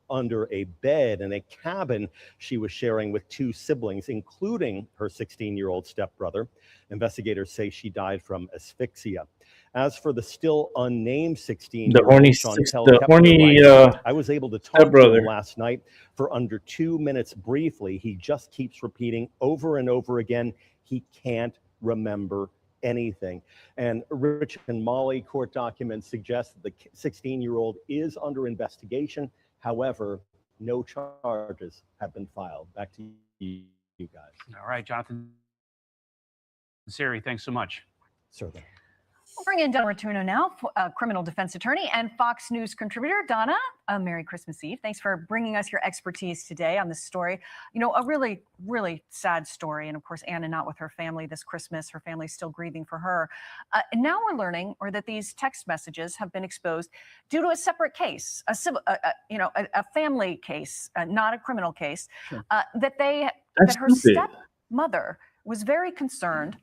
under a bed in a cabin she was sharing with two siblings, including her 16-year-old stepbrother. Investigators say she died from asphyxia. As for the still unnamed 16-year-old I was able to talk to him last night for under 2 minutes briefly. He just keeps repeating over and over again, he can't remember anything. And Rich and Molly, court documents suggest that the 16-year-old is under investigation. However, no charges have been filed. Back to you guys. All right, Jonathan Siri, thanks so much. Certainly. We'll bring in Donna Rotuno now, criminal defense attorney and Fox News contributor. Donna, Merry Christmas Eve. Thanks for bringing us your expertise today on this story. You know, a really, really sad story. And of course, Anna not with her family this Christmas. Her family's still grieving for her. And now we're learning, that these text messages have been exposed due to a separate case, a family case, not a criminal case, that her stepmother was very concerned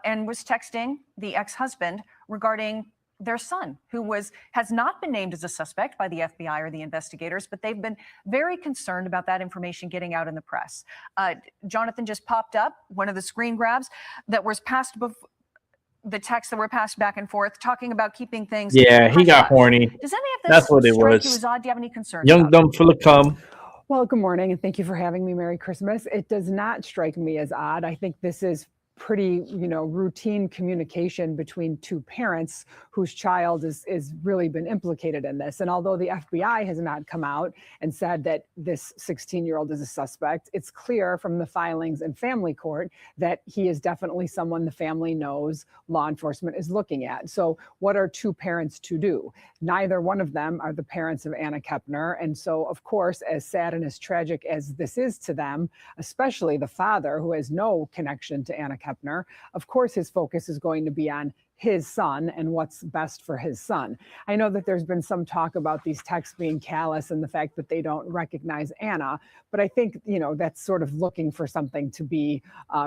and was texting the ex-husband regarding their son, who has not been named as a suspect by the FBI or the investigators, but they've been very concerned about that information getting out in the press. Jonathan just popped up one of the screen grabs that was passed before. The texts that were passed back and forth, talking about keeping things. Yeah, he got horny. Does any of this That's what it strike was. you as odd? Do you have any concerns? Young, about dumb, full of cum. Well, good morning, and thank you for having me. Merry Christmas. It does not strike me as odd. I think this is pretty, routine communication between two parents whose child is really been implicated in this. And although the FBI has not come out and said that this 16-year-old is a suspect, it's clear from the filings in family court that he is definitely someone the family knows law enforcement is looking at. So what are two parents to do? Neither one of them are the parents of Anna Kepner. And so, of course, as sad and as tragic as this is to them, especially the father who has no connection to Anna Kepner, of course, his focus is going to be on his son and what's best for his son. I know that there's been some talk about these texts being callous and the fact that they don't recognize Anna, but I think, that's sort of looking for something to be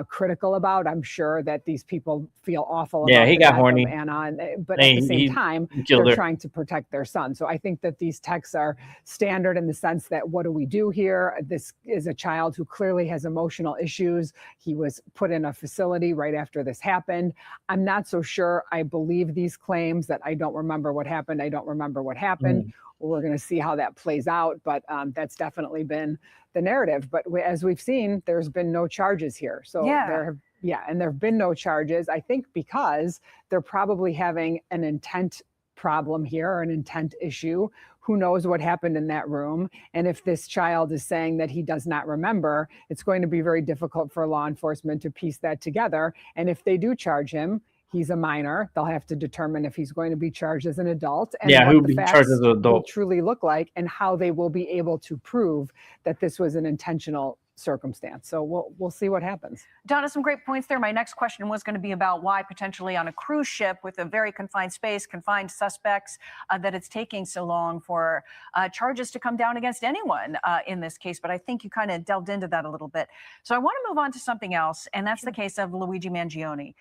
critical about. I'm sure that these people feel awful about he the got death horny. of Anna, but at the same time, they're trying to protect their son. So I think that these texts are standard in the sense that what do we do here? This is a child who clearly has emotional issues. He was put in a facility right after this happened. I'm not so sure I believe these claims that I don't remember what happened. I don't remember what happened. We're going to see how that plays out, but that's definitely been the narrative. But as we've seen, there's been no charges here. So there have been no charges, I think, because they're probably having an intent problem here or an intent issue. Who knows what happened in that room? And if this child is saying that he does not remember, it's going to be very difficult for law enforcement to piece that together. And if they do charge him, he's a minor. They'll have to determine if he's going to be charged as an adult and Yeah, what he'll the be facts charged as an will adult. truly look like and how they will be able to prove that this was an intentional circumstance. So we'll see what happens. Donna, some great points there. My next question was going to be about why potentially on a cruise ship with a very confined space, confined suspects, that it's taking so long for charges to come down against anyone in this case. But I think you kind of delved into that a little bit. So I want to move on to something else, and that's the case of Luigi Mangione,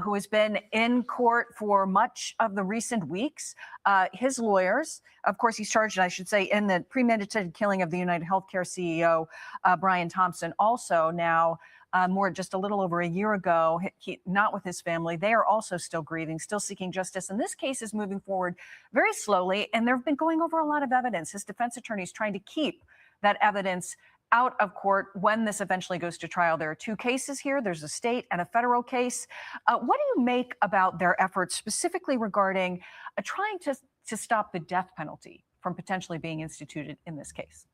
who has been in court for much of the recent weeks. His lawyers, of course, he's charged, I should say, in the premeditated killing of the United Healthcare CEO, Brian Thompson. Also now, just a little over a year ago, not with his family. They are also still grieving, still seeking justice. And this case is moving forward very slowly. And they've been going over a lot of evidence. His defense attorney is trying to keep that evidence out of court when this eventually goes to trial. There are two cases here. There's a state and a federal case. What do you make about their efforts specifically regarding trying to stop the death penalty from potentially being instituted in this case?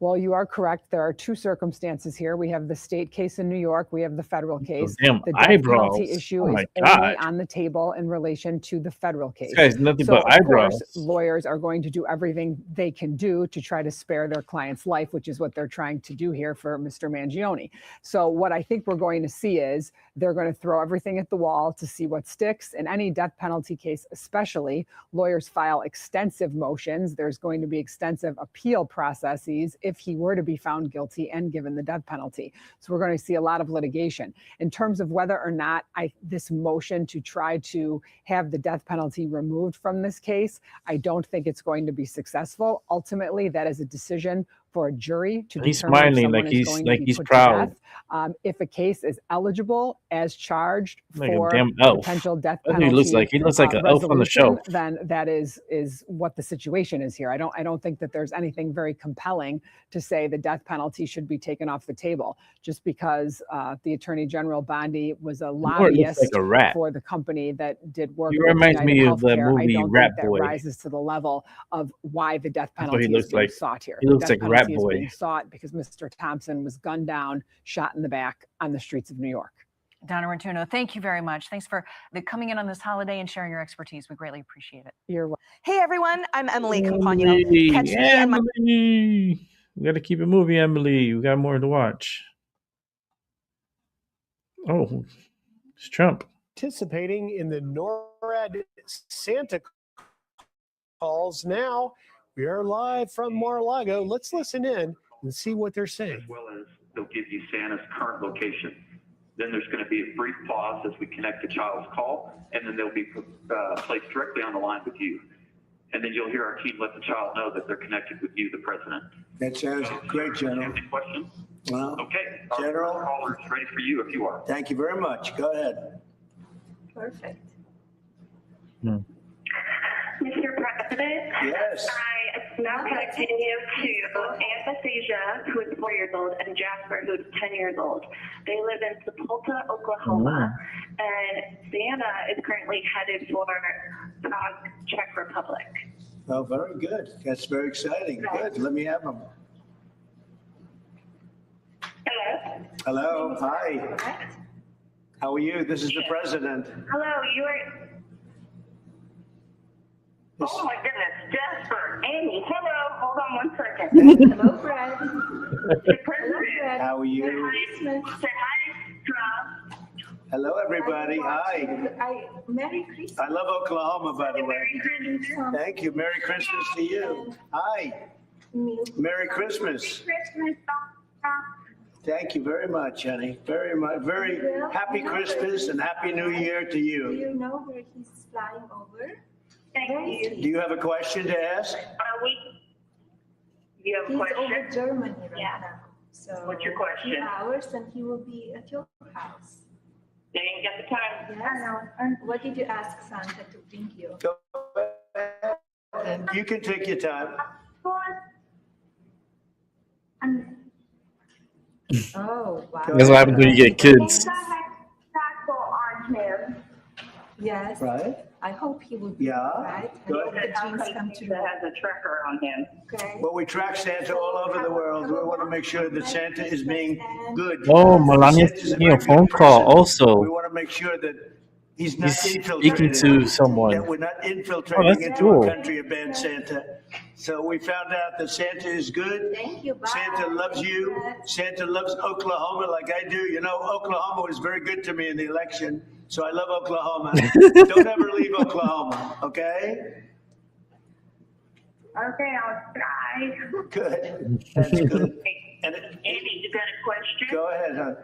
Well, you are correct. There are two circumstances here. We have the state case in New York. We have the federal case. Damn The death eyebrows. penalty issue Oh is my only God. on the table in relation to the federal case. This guy's nothing So, but of eyebrows. course, lawyers are going to do everything they can do to try to spare their client's life, which is what they're trying to do here for Mr. Mangione. So what I think we're going to see is they're going to throw everything at the wall to see what sticks. In any death penalty case, especially, lawyers file extensive motions. There's going to be extensive appeal processes if he were to be found guilty and given the death penalty. So we're going to see a lot of litigation. In terms of whether or not this motion to try to have the death penalty removed from this case, I don't think it's going to be successful. Ultimately, that is a decision for a jury to He's determine if smiling someone like is he's going like to be he's put to proud. death. If a case is eligible as charged Like a for damn elf. potential death That's what penalty, he looks like. He looks like an elf on the resolution, shelf. then that is what the situation is here. I don't think that there's anything very compelling to say the death penalty should be taken off the table just because the Attorney General Bondi was a More looks lobbyist like a rat. for the company that did work He with reminds United me of the Healthcare. movie I don't Rat think that Boy. rises to the level of why the death That's what he penalty is looks being like. sought here. He The looks death like Rat penalty is Boy. being sought because Mr. Thompson was gunned down, shot in the back on the streets of New York. Donna Rentuno, thank you very much. Thanks for coming in on this holiday and sharing your expertise. We greatly appreciate it. You're welcome. Hey everyone, I'm Emily Compagno. Emily, Catch me and my Emily. We got to keep it moving, Emily. We got more to watch. Oh, it's Trump. Participating in the NORAD Santa calls now. We are live from Mar-a-Lago. Let's listen in and see what they're saying. As well as they'll give you Santa's current location. Then there's going to be a brief pause as we connect the child's call, and then they'll be placed directly on the line with you. And then you'll hear our team let the child know that they're connected with you, the president. That sounds great, General. Any questions? Well, Okay. General. Our caller is ready for you if you are. Thank you very much. Go ahead. Perfect. Hmm. Mr. President, Yes. I am now connecting you to Anastasia, who is 4 years old, and Jasper, who is 10 years old. They live in Sepulta, Oklahoma, and Santa is currently headed for Prague, Czech Republic. Oh, very good. That's very exciting. Good. Let me have them. Hello. Hello. Hi. How are you? This is the president. Hello, you are. Oh my goodness, Jasper, Amy, hello, hold on 1 second. Hello, Fred. The president. How are you? Say hi, Trump. Hello, everybody. Hi. Merry Christmas. I love Oklahoma, by the way. Merry Christmas. Thank you. Merry Christmas to you. Hi. Merry Christmas. Christmas. Thank you very much, honey. Very much. Very happy Christmas and happy New Year to Do you. you know where he's flying over? Thank you. Do you have a question to ask? You have a question? He's over Germany right now. So What's your question? 2 hours and he will be at your house. They didn't get the time. Yes. And what did you ask Santa to bring you? You can take your time. Oh, wow. That's what happens when you get kids. on him. Yes. Right. I hope he will be Yeah. right. I Good. hope the dreams come true. That has a tracker on him. Okay. Well, we track Santa all over the world. We want to make sure that Santa is being good. Oh, Melania's Santa's a taking a very phone good call person. also. We want to make sure that He's not speaking infiltrated. to someone. That we're not Oh, infiltrating that's into cool. our country of bad Santa. So we found out that Santa is good. Thank you. Bye. Santa loves you. Santa loves Oklahoma like I do. You know, Oklahoma was very good to me in the election, so I love Oklahoma. Don't ever leave Oklahoma, okay? Okay, I'll try. Good. That's good. And Andy, you got a question? go ahead, hon.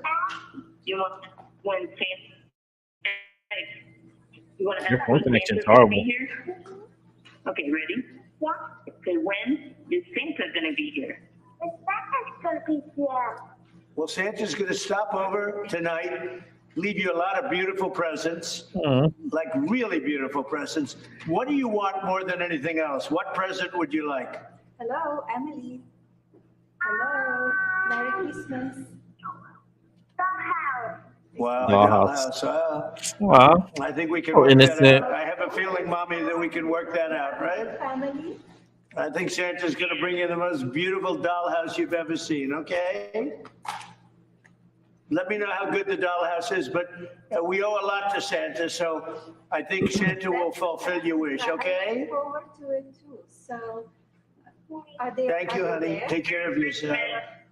You want when Santa? You want to Your ask phone when connection's Santa's gonna be horrible. here? Okay, ready? Yeah. Okay, when is Santa gonna be here? Santa's going to be here. Well, Santa's going to stop over tonight, leave you a lot of beautiful presents, like really beautiful presents. What do you want more than anything else? What present would you like? Hello, Emily. Hello. Merry Christmas. Wow, Dollhouse. dollhouse. Wow. I think we can Oh, work innocent. that out. I have a feeling, Mommy, that we can work that out, right? Family. I think Santa's going to bring you the most beautiful dollhouse you've ever seen, okay? Let me know how good the dollhouse is, but we owe a lot to Santa, so I think Santa will fulfill your wish, I okay? look forward to it too. So, are they? Thank you, are they honey. there? Take care of yourself.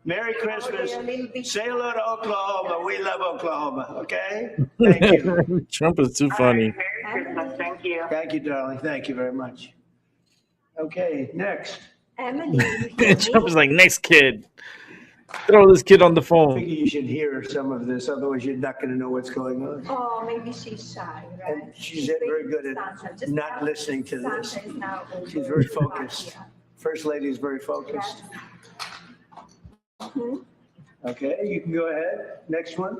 Merry Christmas. They're a little bit- Say hello to Oklahoma. We love Oklahoma, okay? Thank you. Trump is too funny. Merry Christmas, thank you. Thank you, darling. Thank you very much. Okay, next. Emily, you hear Trump me? is like, next kid. Throw this kid on the I phone. figure you should hear some of this, otherwise you're not going to know what's going on. Oh, maybe she's shy, right? And she's very good at Santa. Just not now, listening to this. Santa is now over. She's very focused. First Lady is very focused. Okay, you can go ahead. Next one.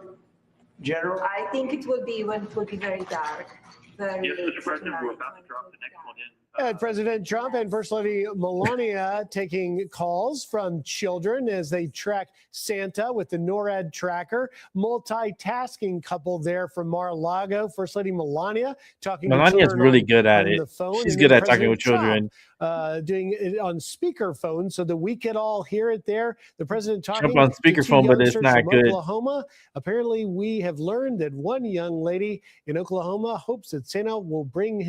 General. I think it will be when it will be very dark. Very Yes, late Mr. President, we're tonight. about to drop the next one in. And President Trump and First Lady Melania taking calls from children as they track Santa with the NORAD tracker. Multitasking couple there from Mar-a-Lago. First Lady Melania talking to Melania's children really on- good at on it. the phone, She's and good then at talking with President children. Trump, doing it on speakerphone so that we could all hear it there. The president talking Trump on to two speakerphone, but it's youngsters not from good. Oklahoma. Apparently, we have learned that one young lady in Oklahoma hopes that Santa will bring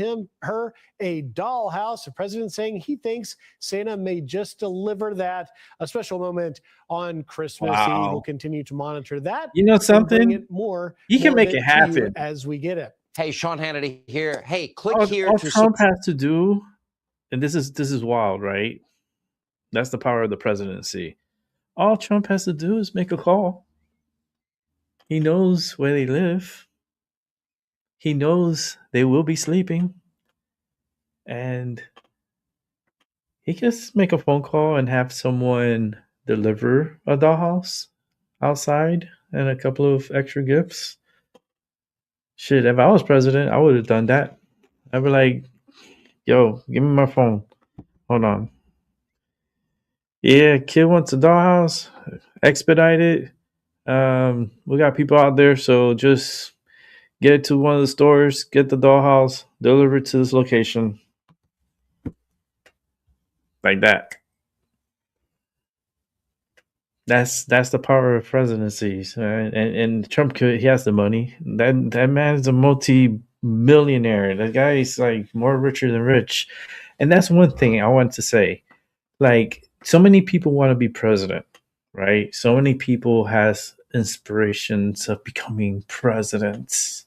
her a dollhouse. The president saying he thinks Santa may just deliver that. A special moment on Christmas Wow. Eve. We'll continue to monitor that. You know and something? bring it more. He can more make of it to you happen. as we get it. Hey, Sean Hannity here. Hey, click All, here all to Trump has to do, and this is wild, right? That's the power of the presidency. All Trump has to do is make a call. He knows where they live. He knows they will be sleeping. And he can just make a phone call and have someone deliver a dollhouse outside and a couple of extra gifts. Shit, if I was president, I would have done that. I'd be like, yo, give me my phone. Hold on. Yeah, kid wants a dollhouse. Expedite it. We got people out there, so just get to one of the stores, get the dollhouse, deliver it to this location. Like that. That's the power of presidencies, right? And Trump he has the money. That man is a multi-millionaire. That guy is like more richer than rich. And that's one thing I want to say. Like, so many people want to be president, right? So many people has inspirations of becoming presidents,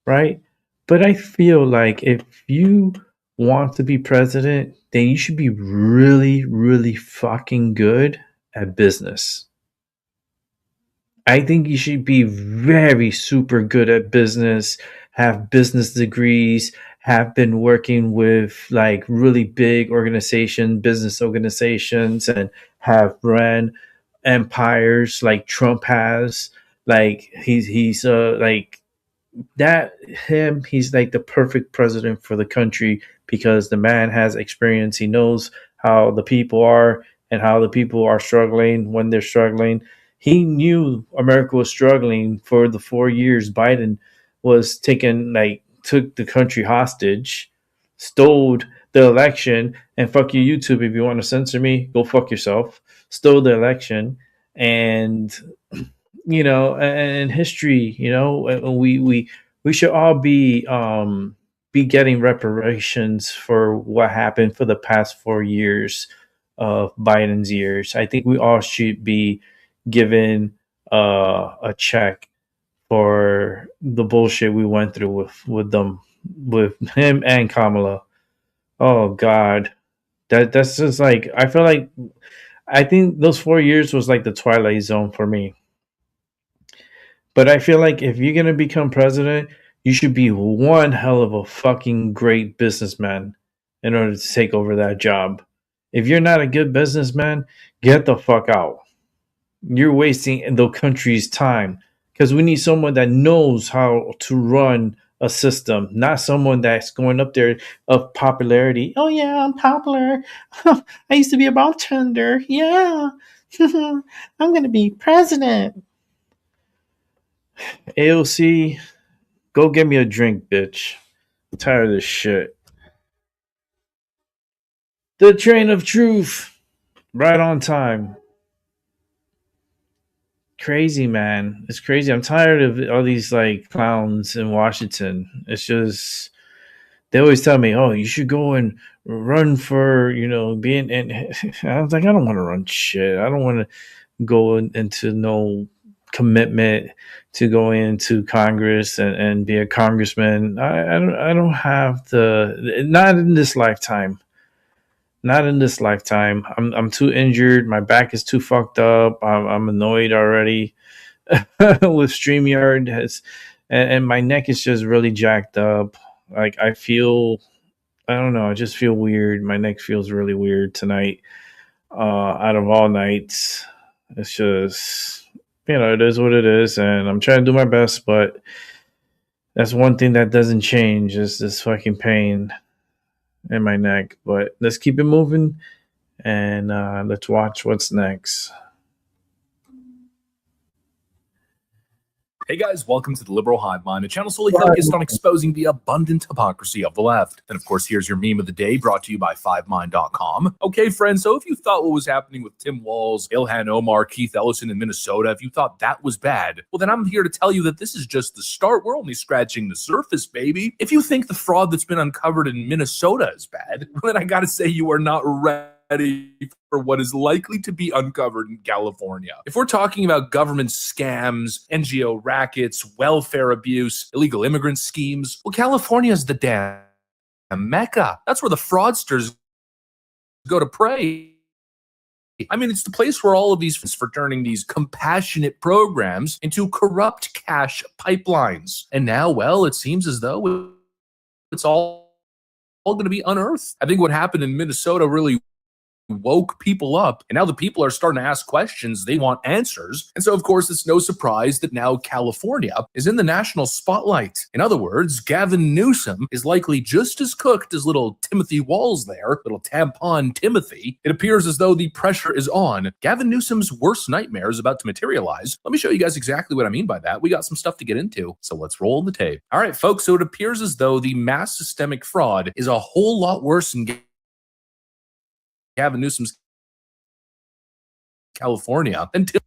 right? But I feel like if you want to be president, then you should be really, really fucking good at business. I think you should be very super good at business, have business degrees, have been working with like really big business organizations, and have ran empires like Trump has. Like he's like that he's like the perfect president for the country because the man has experience. He knows how the people are and how the people are struggling when they're struggling. He knew America was struggling for the 4 years Biden was took the country hostage, stole the election, and fuck you, YouTube, if you want to censor me, go fuck yourself. Stole the election, and and history, we we should all be getting reparations for what happened for the past 4 years of Biden's years. I think we all should be given a check for the bullshit we went through with them, with him and Kamala. Oh God, that's just like, I feel like, I think those 4 years was like the Twilight Zone for me. But I feel like if you're gonna become president, you should be one hell of a fucking great businessman in order to take over that job. If you're not a good businessman, get the fuck out. You're wasting the country's time, because we need someone that knows how to run a system, not someone that's going up there of popularity. Oh yeah, I'm popular. I used to be a bartender. Yeah, I'm gonna be president. AOC, go get me a drink, bitch. I'm tired of this shit. The train of truth, right on time. Crazy, man. It's crazy. I'm tired of all these like clowns in Washington. It's just, they always tell me, "Oh, you should go and run for, being." And I was like, I don't want to run shit. I don't want to go into no commitment to go into Congress and be a congressman. I don't have not in this lifetime. Not in this lifetime. I'm too injured. My back is too fucked up. I'm annoyed already with StreamYard and my neck is just really jacked up. Like I don't know. I just feel weird. My neck feels really weird tonight. Out of all nights, it's just, it is what it is, and I'm trying to do my best, but that's one thing that doesn't change is this fucking pain in my neck. But let's keep it moving, and let's watch what's next. Hey guys, welcome to the Liberal Hive Mind, a channel solely focused on exposing the abundant hypocrisy of the left. And of course, here's your meme of the day, brought to you by FiveMind.com. Okay, friends, so if you thought what was happening with Tim Walz, Ilhan Omar, Keith Ellison in Minnesota, if you thought that was bad, well then I'm here to tell you that this is just the start. We're only scratching the surface, baby. If you think the fraud that's been uncovered in Minnesota is bad, well then I gotta say you are not ready for what is likely to be uncovered in California. If we're talking about government scams, NGO rackets, welfare abuse, illegal immigrant schemes, well, California is the damn Mecca. That's where the fraudsters go to pray. I mean, it's the place where all of these for turning these compassionate programs into corrupt cash pipelines. And now, well, it seems as though it's all going to be unearthed. I think what happened in Minnesota really woke people up, and now the people are starting to ask questions. They want answers. And so, of course, it's no surprise that now California is in the national spotlight. In other words, Gavin Newsom is likely just as cooked as little Timothy Walz there, little tampon Timothy. It appears as though the pressure is on. Gavin Newsom's worst nightmare is about to materialize. Let me show you guys exactly what I mean by that. We got some stuff to get into, so let's roll the tape. All right, folks, so it appears as though the mass systemic fraud is a whole lot worse in Gavin Newsom's California than Tim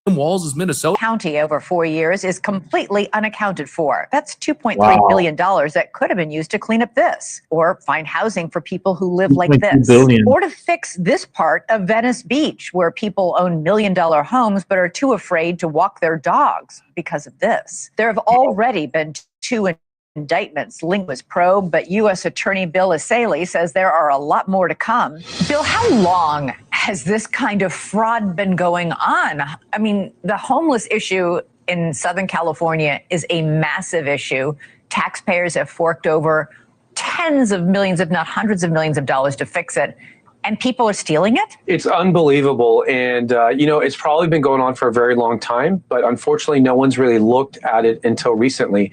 Walz's Minnesota. County over 4 years is completely unaccounted for. That's $2.3 billion that could have been used to clean up this, or find housing for people who live like this, or to fix this part of Venice Beach, where people own $1 million homes but are too afraid to walk their dogs because of this. There have already been 2 indictments linked with probe, but U.S. Attorney Bill Asaley says there are a lot more to come. Bill, how long has this kind of fraud been going on? I mean, the homeless issue in Southern California is a massive issue. Taxpayers have forked over tens of millions, if not hundreds of millions of dollars to fix it. And people are stealing it? It's unbelievable. And, it's probably been going on for a very long time, but unfortunately, no one's really looked at it until recently.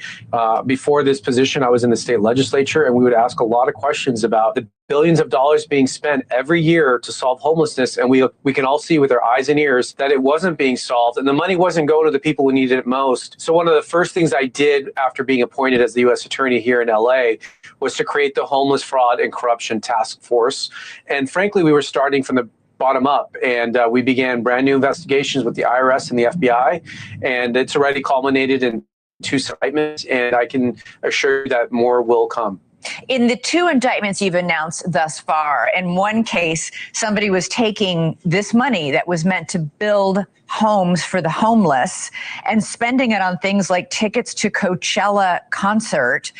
Before this position, I was in the state legislature, and we would ask a lot of questions about the billions of dollars being spent every year to solve homelessness. And we can all see with our eyes and ears that it wasn't being solved, and the money wasn't going to the people who needed it most. So one of the first things I did after being appointed as the U.S. Attorney here in LA was to create the Homeless Fraud and Corruption Task Force. And frankly, we were starting from the bottom up, and we began brand new investigations with the IRS and the FBI, and it's already culminated in 2 indictments, and I can assure you that more will come. In the 2 indictments you've announced thus far, in one case, somebody was taking this money that was meant to build homes for the homeless and spending it on things like tickets to Coachella concert,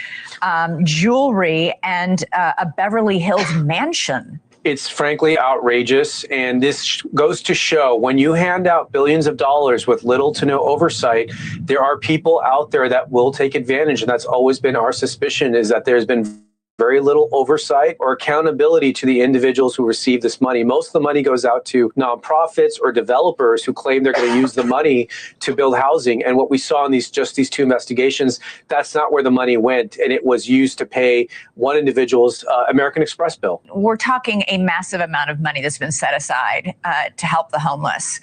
jewelry, and a Beverly Hills mansion. It's frankly outrageous, and this goes to show when you hand out billions of dollars with little to no oversight, there are people out there that will take advantage, and that's always been our suspicion, is that there's been very little oversight or accountability to the individuals who receive this money. Most of the money goes out to nonprofits or developers who claim they're going to use the money to build housing. And what we saw in these 2 investigations, that's not where the money went. And it was used to pay one individual's American Express bill. We're talking a massive amount of money that's been set aside to help the homeless.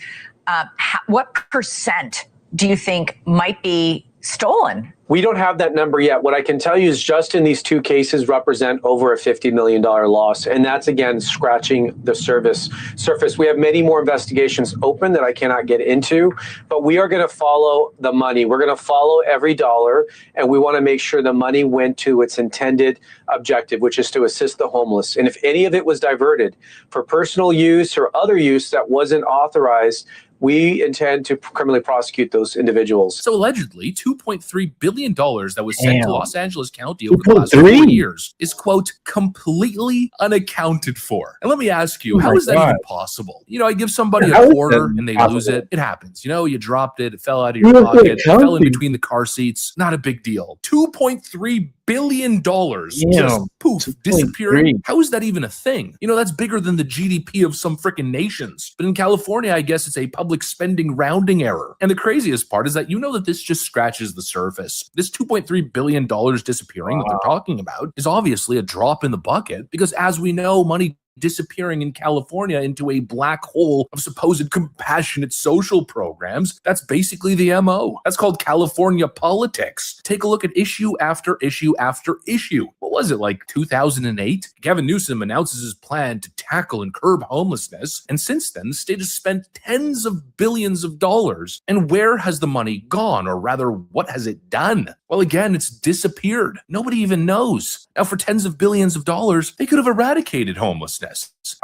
What percent do you think might be stolen? We don't have that number yet. What I can tell you is just in these 2 cases represent over a $50 million loss. And that's, again, scratching the surface. We have many more investigations open that I cannot get into, but we are going to follow the money. We're going to follow every dollar, and we want to make sure the money went to its intended objective, which is to assist the homeless. And if any of it was diverted for personal use or other use that wasn't authorized, we intend to criminally prosecute those individuals. So allegedly, $2.3 billion that was sent to Los Angeles County over the last 4 years is, quote, completely unaccounted for. And let me ask you, how is that even possible? You know, I give somebody a quarter and they lose it. It happens. You know, you dropped it, it fell out of your pocket, it fell in between the car seats. Not a big deal. $2.3 billion just poof, disappearing. How is that even a thing? You know, that's bigger than the GDP of some freaking nations. But in California, I guess it's a public spending rounding error. And the craziest part is that you know that this just scratches the surface. This $2.3 billion disappearing that they're talking about is obviously a drop in the bucket because, as we know, money disappearing in California into a black hole of supposed compassionate social programs. That's basically the MO. That's called California politics. Take a look at issue after issue after issue. What was it, like 2008? Gavin Newsom announces his plan to tackle and curb homelessness. And since then, the state has spent tens of billions of dollars. And where has the money gone? Or rather, what has it done? Well, again, it's disappeared. Nobody even knows. Now, for tens of billions of dollars, they could have eradicated homelessness.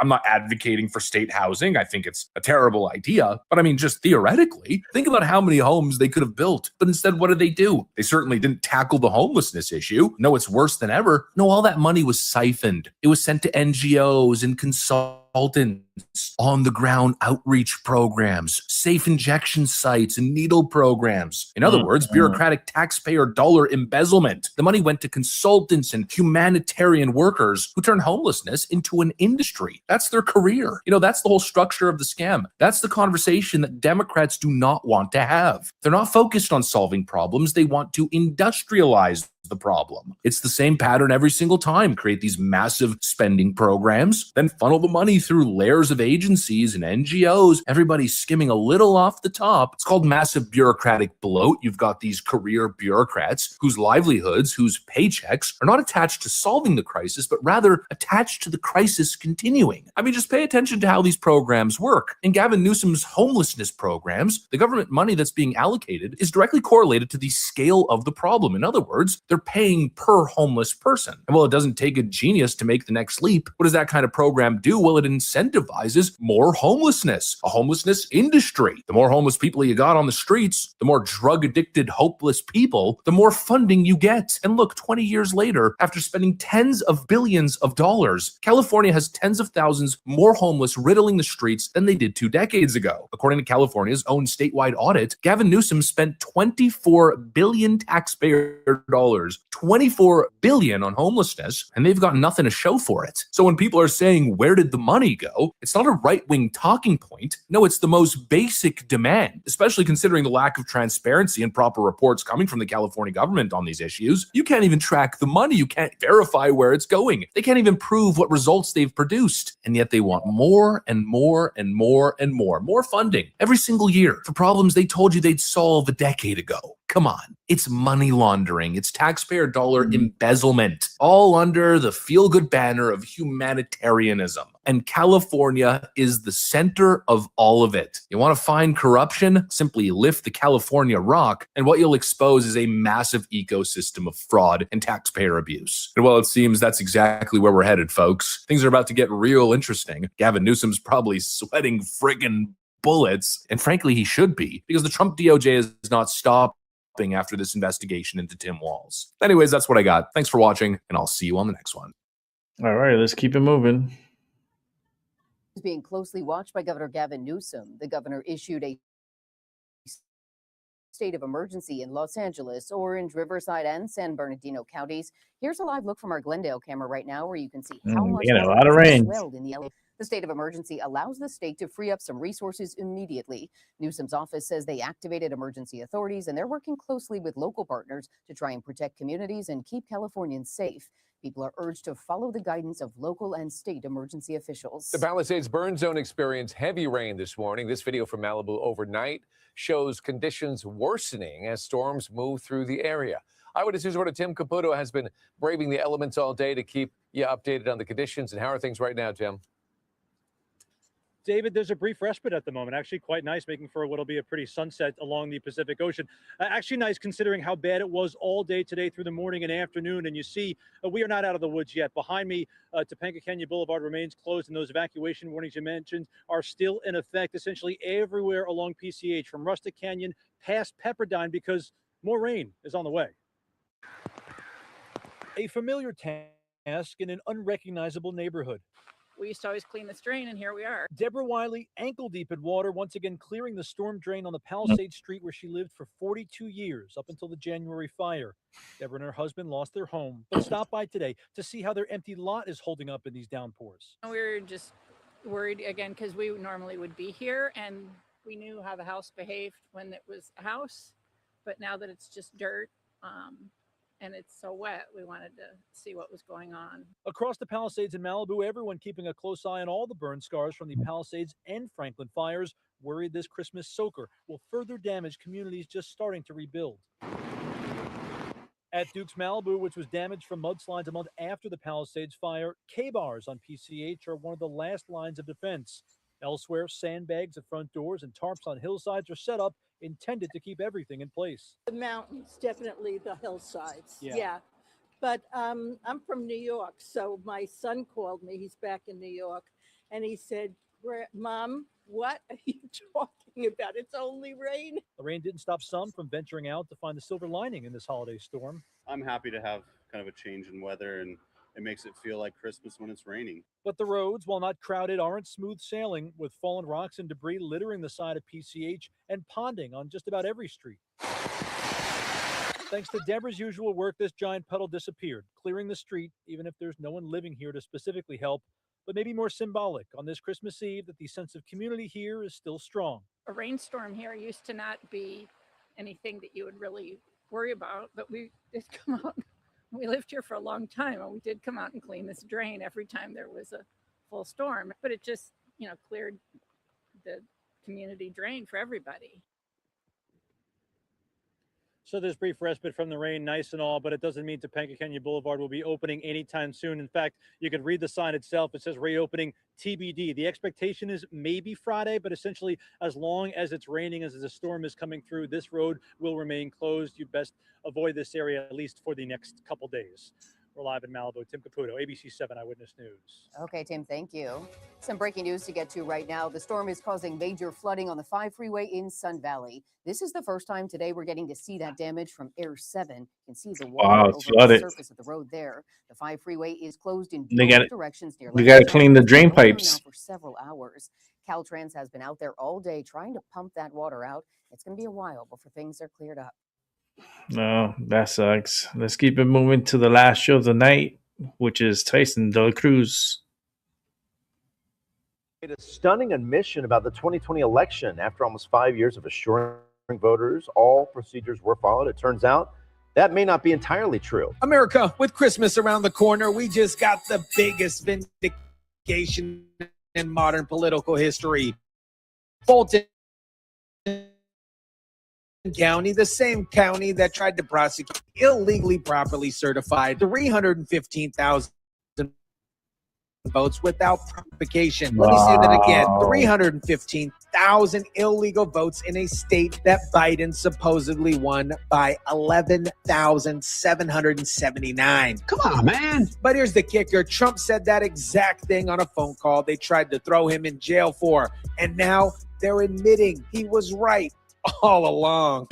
I'm not advocating for state housing. I think it's a terrible idea. But I mean, just theoretically, think about how many homes they could have built. But instead, what did they do? They certainly didn't tackle the homelessness issue. No, it's worse than ever. No, all that money was siphoned. It was sent to NGOs and consultants, on-the-ground outreach programs, safe injection sites, and needle programs. In other words, bureaucratic taxpayer dollar embezzlement. The money went to consultants and humanitarian workers who turned homelessness into an industry. That's their career. You know, that's the whole structure of the scam. That's the conversation that Democrats do not want to have. They're not focused on solving problems. They want to industrialize the problem. It's the same pattern every single time. Create these massive spending programs, then funnel the money through layers of agencies and NGOs. Everybody's skimming a little off the top. It's called massive bureaucratic bloat. You've got these career bureaucrats whose livelihoods, whose paychecks are not attached to solving the crisis, but rather attached to the crisis continuing. I mean, just pay attention to how these programs work. In Gavin Newsom's homelessness programs, the government money that's being allocated is directly correlated to the scale of the problem. In other words, they're paying per homeless person. And well, it doesn't take a genius to make the next leap. What does that kind of program do? Well, it incentivizes more homelessness, a homelessness industry. The more homeless people you got on the streets, the more drug-addicted, hopeless people, the more funding you get. And look, 20 years later, after spending tens of billions of dollars, California has tens of thousands more homeless riddling the streets than they did 2 decades ago. According to California's own statewide audit, Gavin Newsom spent $24 billion taxpayer dollars, $24 billion on homelessness, and they've got nothing to show for it. So when people are saying, where did the money go? It's not a right-wing talking point. No, it's the most basic demand, especially considering the lack of transparency and proper reports coming from the California government on these issues. You can't even track the money. You can't verify where it's going. They can't even prove what results they've produced. And yet they want more and more and more and more funding every single year for problems they told you they'd solve a decade ago. Come on, it's money laundering, it's taxpayer dollar embezzlement, all under the feel-good banner of humanitarianism. And California is the center of all of it. You want to find corruption? Simply lift the California rock, and what you'll expose is a massive ecosystem of fraud and taxpayer abuse. And well, it seems that's exactly where we're headed, folks. Things are about to get real interesting. Gavin Newsom's probably sweating friggin' bullets, and frankly, he should be, because the Trump DOJ is not stopping after this investigation into Tim Walz. Anyways, that's what I got. Thanks for watching, and I'll see you on the next one. All right, let's keep it moving. Is being closely watched by Governor Gavin Newsom. The governor issued a state of emergency in Los Angeles, Orange, Riverside, and San Bernardino counties. Here's a live look from our Glendale camera right now, where you can see how much a lot of rain. swelled in the LA. The state of emergency allows the state to free up some resources immediately. Newsom's office says they activated emergency authorities, and they're working closely with local partners to try and protect communities and keep Californians safe. People are urged to follow the guidance of local and state emergency officials. The Palisades burn zone experienced heavy rain this morning. This video from Malibu overnight shows conditions worsening as storms move through the area. Eyewitness News reporter Tim Caputo has been braving the elements all day to keep you updated on the conditions. And how are things right now, Tim? David, there's a brief respite at the moment. Actually quite nice, making for what'll be a pretty sunset along the Pacific Ocean. Actually nice considering how bad it was all day today through the morning and afternoon. And you see, we are not out of the woods yet. Behind me, Topanga Canyon Boulevard remains closed, and those evacuation warnings you mentioned are still in effect essentially everywhere along PCH, from Rustic Canyon past Pepperdine, because more rain is on the way. A familiar task in an unrecognizable neighborhood. We used to always clean this drain, and here we are. Deborah Wiley, ankle deep in water, once again clearing the storm drain on the Palisades Street where she lived for 42 years, up until the January fire. Deborah and her husband lost their home, but stopped by today to see how their empty lot is holding up in these downpours. We were just worried again because we normally would be here, and we knew how the house behaved when it was a house, but now that it's just dirt, and it's so wet, we wanted to see what was going on. Across the Palisades in Malibu, everyone keeping a close eye on all the burn scars from the Palisades and Franklin fires, worried this Christmas soaker will further damage communities just starting to rebuild. At Duke's Malibu, which was damaged from mudslides a month after the Palisades fire, K-bars on PCH are one of the last lines of defense. Elsewhere, sandbags at front doors and tarps on hillsides are set up, intended to keep everything in place. The mountains, definitely the hillsides. Yeah. But I'm from New York, so my son called me. He's back in New York, and he said, Mom, what are you talking about? It's only rain. The rain didn't stop some from venturing out to find the silver lining in this holiday storm. I'm happy to have kind of a change in weather, and it makes it feel like Christmas when it's raining. But the roads, while not crowded, aren't smooth sailing, with fallen rocks and debris littering the side of PCH and ponding on just about every street. Thanks to Deborah's usual work, this giant puddle disappeared, clearing the street, even if there's no one living here to specifically help. But maybe more symbolic on this Christmas Eve that the sense of community here is still strong. A rainstorm here used to not be anything that you would really worry about, but we did come out. We lived here for a long time, and we did come out and clean this drain every time there was a full storm. But it just, cleared the community drain for everybody. So this brief respite from the rain, nice and all, but it doesn't mean Topanga Canyon Boulevard will be opening anytime soon. In fact, you could read the sign itself. It says reopening TBD. The expectation is maybe Friday, but essentially as long as it's raining, as the storm is coming through, this road will remain closed. You best avoid this area at least for the next couple days. We're live in Malibu. Tim Caputo, ABC 7 Eyewitness News. Okay, Tim, thank you. Some breaking news to get to right now. The storm is causing major flooding on the 5 freeway in Sun Valley. This is the first time today we're getting to see that damage from Air 7. You can see the water over the surface of the road there. The 5 freeway is closed in both directions. We got to clean the drain pipes. For several hours. Caltrans has been out there all day trying to pump that water out. It's going to be a while before things are cleared up. No, that sucks. Let's keep it moving to the last show of the night, which is Tyson De La Cruz. Made a stunning admission about the 2020 election after almost 5 years of assuring voters all procedures were followed. It turns out that may not be entirely true. America, with Christmas around the corner, we just got the biggest vindication in modern political history. Bolton County, the same county that tried to prosecute illegally properly certified 315,000 votes without provocation. Let me say that again. 315,000 illegal votes in a state that Biden supposedly won by 11,779. Come on, man. But here's the kicker. Trump said that exact thing on a phone call they tried to throw him in jail for. And now they're admitting he was right all along.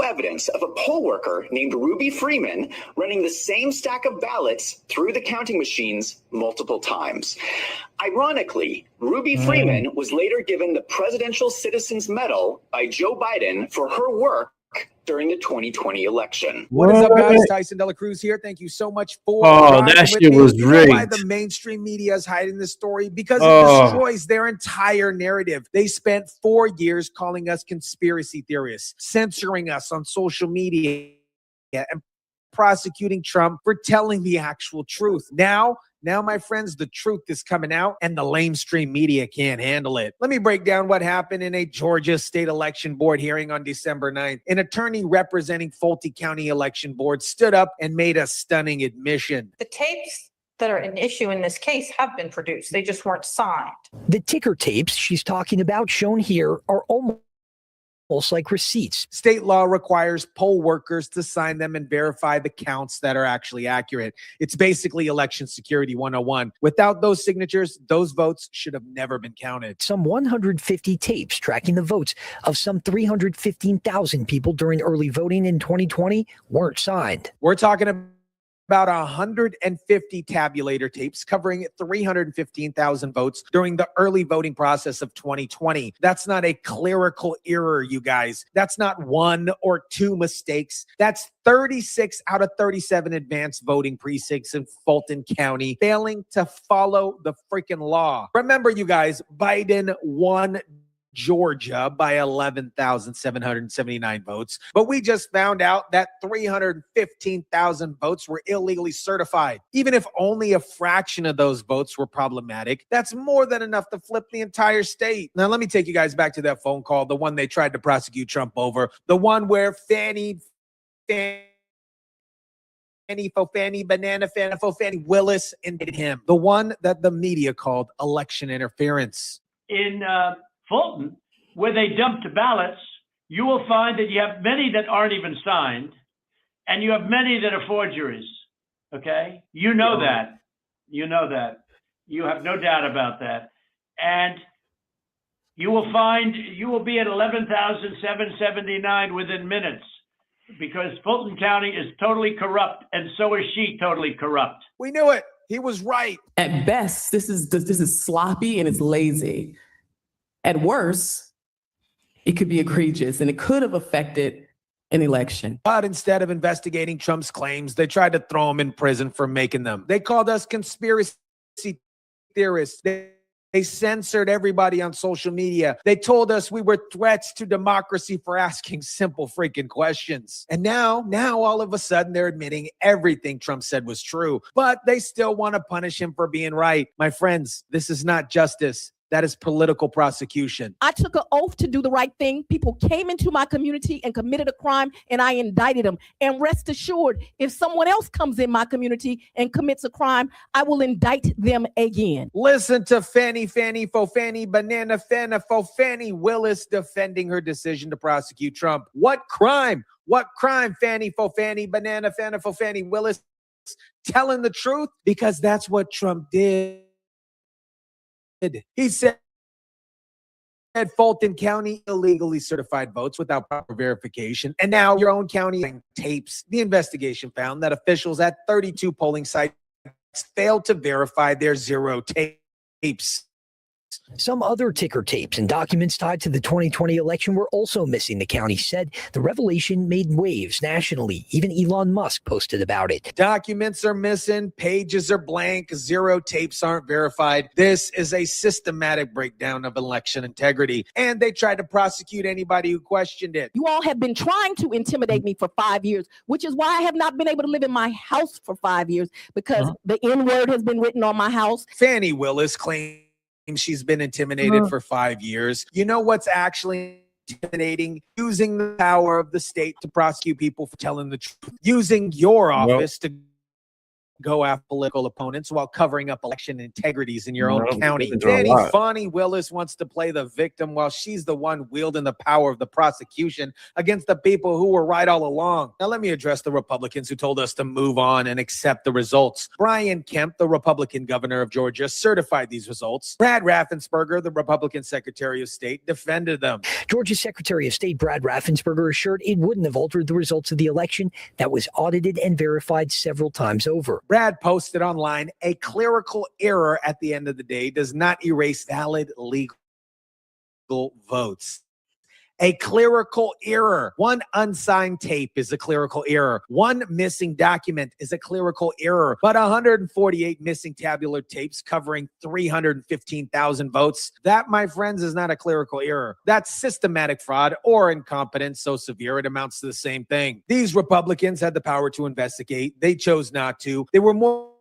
Evidence of a poll worker named Ruby Freeman running the same stack of ballots through the counting machines multiple times. Ironically, Ruby Freeman was later given the Presidential Citizens Medal by Joe Biden for her work during the 2020 election. What is up, guys? Tyson Dela Cruz here. Thank you so much for that shit was You know why rigged. the mainstream media is hiding this story? Because it destroys their entire narrative. They spent 4 years calling us conspiracy theorists, censoring us on social media, and prosecuting Trump for telling the actual truth. Now, my friends, the truth is coming out and the lamestream media can't handle it. Let me break down what happened in a Georgia state election board hearing on December 9th. An attorney representing Fulton County Election Board stood up and made a stunning admission. The tapes that are an issue in this case have been produced. They just weren't signed. The ticker tapes she's talking about shown here are almost like receipts. State law requires poll workers to sign them and verify the counts that are actually accurate. It's basically election security 101. Without those signatures, those votes should have never been counted. Some 150 tapes tracking the votes of some 315,000 people during early voting in 2020 weren't signed. We're talking about 150 tabulator tapes covering 315,000 votes during the early voting process of 2020. That's not a clerical error, you guys. That's not 1 or 2 mistakes. That's 36 out of 37 advanced voting precincts in Fulton County failing to follow the freaking law. Remember, you guys, Biden won Georgia by 11,779 votes. But we just found out that 315,000 votes were illegally certified. Even if only a fraction of those votes were problematic, that's more than enough to flip the entire state. Now, let me take you guys back to that phone call, the one they tried to prosecute Trump over, the one where Fannie Willis indicted him, the one that the media called election interference. In Fulton, where they dumped ballots, you will find that you have many that aren't even signed, and you have many that are forgeries. Okay? You know that. You know that. You have no doubt about that. And you will be at 11,779 within minutes, because Fulton County is totally corrupt, and so is she totally corrupt. We knew it. He was right. At best, this is sloppy and it's lazy. At worst, it could be egregious and it could have affected an election. But instead of investigating Trump's claims, they tried to throw him in prison for making them. They called us conspiracy theorists. They censored everybody on social media. They told us we were threats to democracy for asking simple freaking questions. And now all of a sudden they're admitting everything Trump said was true, but they still want to punish him for being right. My friends, this is not justice. That is political prosecution. I took an oath to do the right thing. People came into my community and committed a crime, and I indicted them. And rest assured, if someone else comes in my community and commits a crime, I will indict them again. Listen to Fannie Banana Willis defending her decision to prosecute Trump. What crime? What crime, Fannie Banana Willis? Telling the truth? Because that's what Trump did. He said Fulton County illegally certified votes without proper verification. And now your own county tapes. The investigation found that officials at 32 polling sites failed to verify their 0 tapes. Some other ticker tapes and documents tied to the 2020 election were also missing, the county said. The revelation made waves nationally. Even Elon Musk posted about it. Documents are missing, pages are blank, 0 tapes aren't verified. This is a systematic breakdown of election integrity, and they tried to prosecute anybody who questioned it. You all have been trying to intimidate me for 5 years, which is why I have not been able to live in my house for 5 years, because the N-word has been written on my house. Fannie Willis claimed she's been intimidated for 5 years. You know what's actually intimidating? Using the power of the state to prosecute people for telling the truth. Using your office to go after political opponents while covering up election integrities in your own county. Danny Fani Willis wants to play the victim while she's the one wielding the power of the prosecution against the people who were right all along. Now, let me address the Republicans who told us to move on and accept the results. Brian Kemp, the Republican governor of Georgia, certified these results. Brad Raffensperger, the Republican Secretary of State, defended them. Georgia's Secretary of State Brad Raffensperger assured it wouldn't have altered the results of the election that was audited and verified several times over. Brad posted online, a clerical error at the end of the day does not erase valid legal votes. A clerical error. One unsigned tape is a clerical error. One missing document is a clerical error. But 148 missing tabular tapes covering 315,000 votes, that, my friends, is not a clerical error. That's systematic fraud or incompetence so severe it amounts to the same thing. These Republicans had the power to investigate. They chose not to. They were more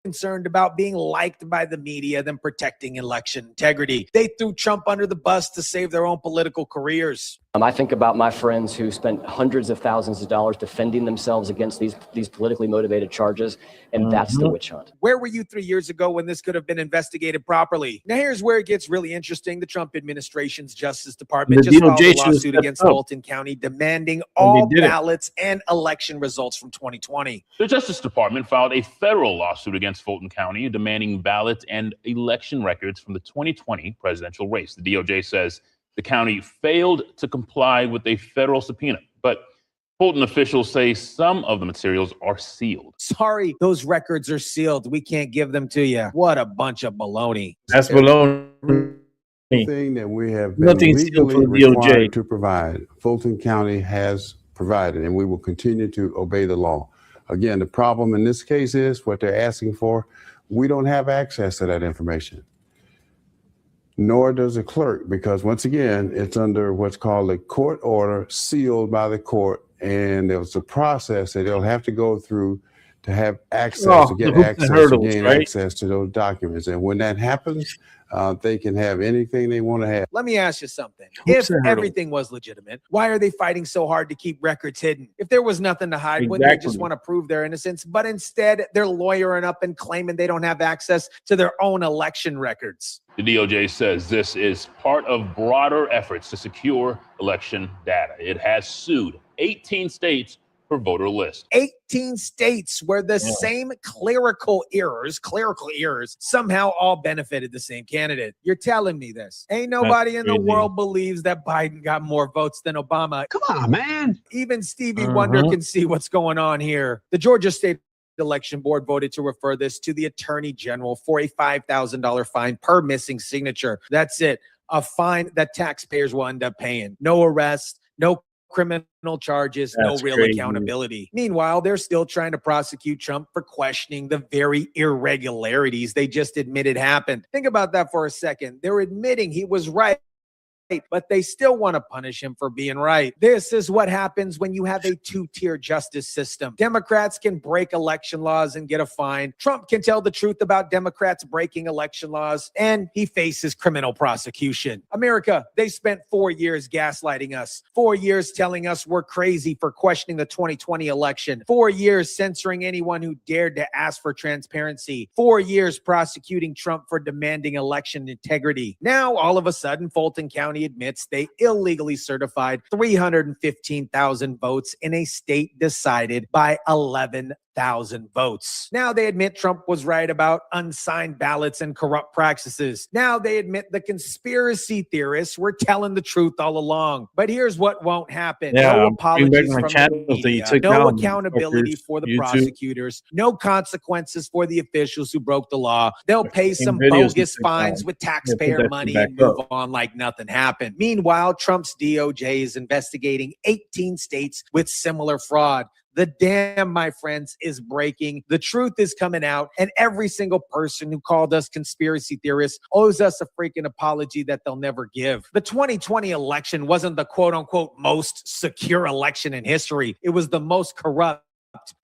concerned about being liked by the media than protecting election integrity. They threw Trump under the bus to save their own political careers. I think about my friends who spent hundreds of thousands of dollars defending themselves against these politically motivated charges, and that's the witch hunt. Where were you 3 years ago when this could have been investigated properly? Now, here's where it gets really interesting. The Trump administration's Justice Department just filed a lawsuit against Fulton County demanding all ballots and election results from 2020. The Justice Department filed a federal lawsuit against Fulton County demanding ballots and election records from the 2020 presidential race. The DOJ says the county failed to comply with a federal subpoena, but Fulton officials say some of the materials are sealed. Sorry, those records are sealed. We can't give them to you. What a bunch of baloney. That's baloney. Thing that we have been legally required to provide, Fulton County has provided, and we will continue to obey the law. Again, the problem in this case is what they're asking for. We don't have access to that information, nor does the clerk, because once again, it's under what's called a court order sealed by the court. And there was a process that they'll have to go through to have access, to get access, to gain access to those documents. And when that happens, they can have anything they want to have. Let me ask you something. If everything was legitimate, why are they fighting so hard to keep records hidden? If there was nothing to hide, wouldn't they just want to prove their innocence? But instead, they're lawyering up and claiming they don't have access to their own election records. The DOJ says this is part of broader efforts to secure election data. It has sued 18 states for voter list. 18 states where the same clerical errors somehow all benefited the same candidate. You're telling me this. Ain't nobody in the world believes that Biden got more votes than Obama. Come on, man. Even Stevie Wonder can see what's going on here. The Georgia State Election Board voted to refer this to the Attorney General for a $5,000 fine per missing signature. That's it. A fine that taxpayers will end up paying. No arrest, no criminal charges, no real accountability. Meanwhile, they're still trying to prosecute Trump for questioning the very irregularities they just admitted happened. Think about that for a second. They're admitting he was right, but they still want to punish him for being right. This is what happens when you have a two-tier justice system. Democrats can break election laws and get a fine. Trump can tell the truth about Democrats breaking election laws, and he faces criminal prosecution. America, they spent 4 years gaslighting us, 4 years telling us we're crazy for questioning the 2020 election, 4 years censoring anyone who dared to ask for transparency, 4 years prosecuting Trump for demanding election integrity. Now, all of a sudden, Fulton County admits they illegally certified 315,000 votes in a state decided by 11,000 votes. Now they admit Trump was right about unsigned ballots and corrupt practices. Now they admit the conspiracy theorists were telling the truth all along. But here's what won't happen. No apologies from the media, no accountability for the prosecutors, no consequences for the officials who broke the law. They'll pay some bogus fines with taxpayer money and move on like nothing happened. Meanwhile, Trump's DOJ is investigating 18 states with similar fraud. The dam, my friends, is breaking. The truth is coming out, and every single person who called us conspiracy theorists owes us a freaking apology that they'll never give. The 2020 election wasn't the quote-unquote most secure election in history. It was the most corrupt.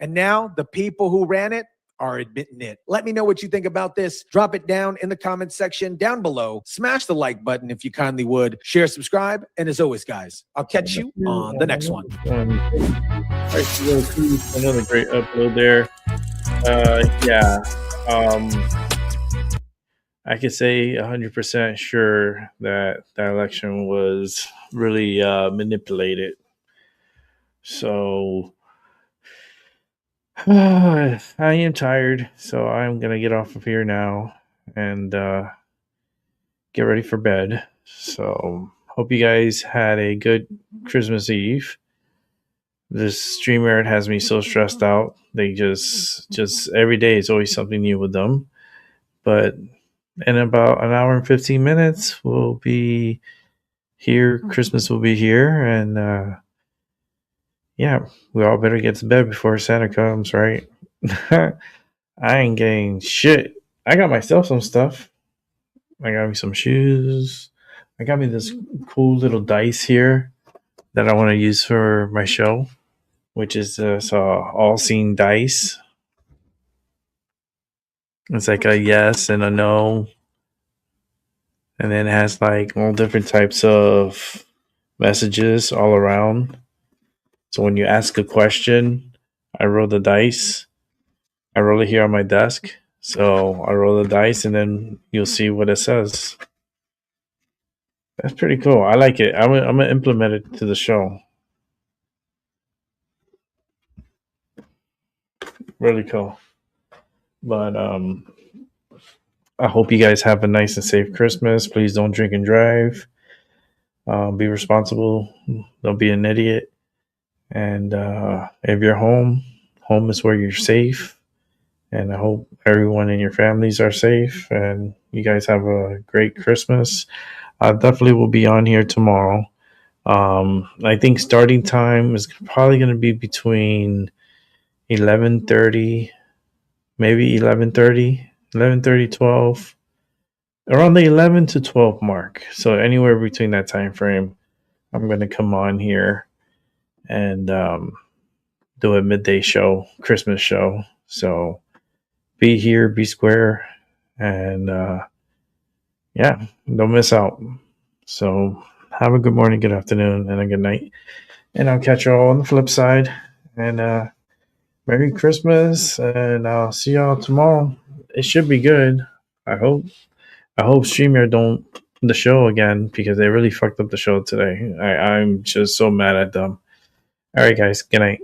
And now the people who ran it are admitting it. Let me know what you think about this. Drop it down in the comment section down below. Smash the like button if you kindly would. Share, subscribe, and as always, guys, I'll catch you on the next one. Another great upload there. I could say 100% sure that that election was really manipulated. So I am tired, so I'm gonna get off of here now and get ready for bed. So hope you guys had a good Christmas Eve. This StreamYard has me so stressed out. They just every day is always something new with them. But in about an hour and 15 minutes, we'll be here. Christmas will be here, and we all better get to bed before Santa comes, right? I ain't getting shit. I got myself some stuff. I got me some shoes. I got me this cool little dice here that I want to use for my show, which is this all-seeing dice. It's like a yes and a no. And then it has like all different types of messages all around. So when you ask a question, I roll the dice. I roll it here on my desk. So I roll the dice and then you'll see what it says. That's pretty cool. I like it. I'm going to implement it to the show. Really cool. But I hope you guys have a nice and safe Christmas. Please don't drink and drive. Be responsible. Don't be an idiot. And if you're home is where you're safe. And I hope everyone in your families are safe. And you guys have a great Christmas. I definitely will be on here tomorrow. I think starting time is probably going to be between 11:30, maybe 11:30, 12, around the 11 to 12 mark. So anywhere between that time frame, I'm going to come on here and do a midday show, Christmas show. So be here, be square, and don't miss out. So have a good morning, good afternoon, and a good night. And I'll catch you all on the flip side. And Merry Christmas, and I'll see y'all tomorrow. It should be good. I hope StreamYard don't the show again, because they really fucked up the show today. I'm just so mad at them. All right, guys. Good night.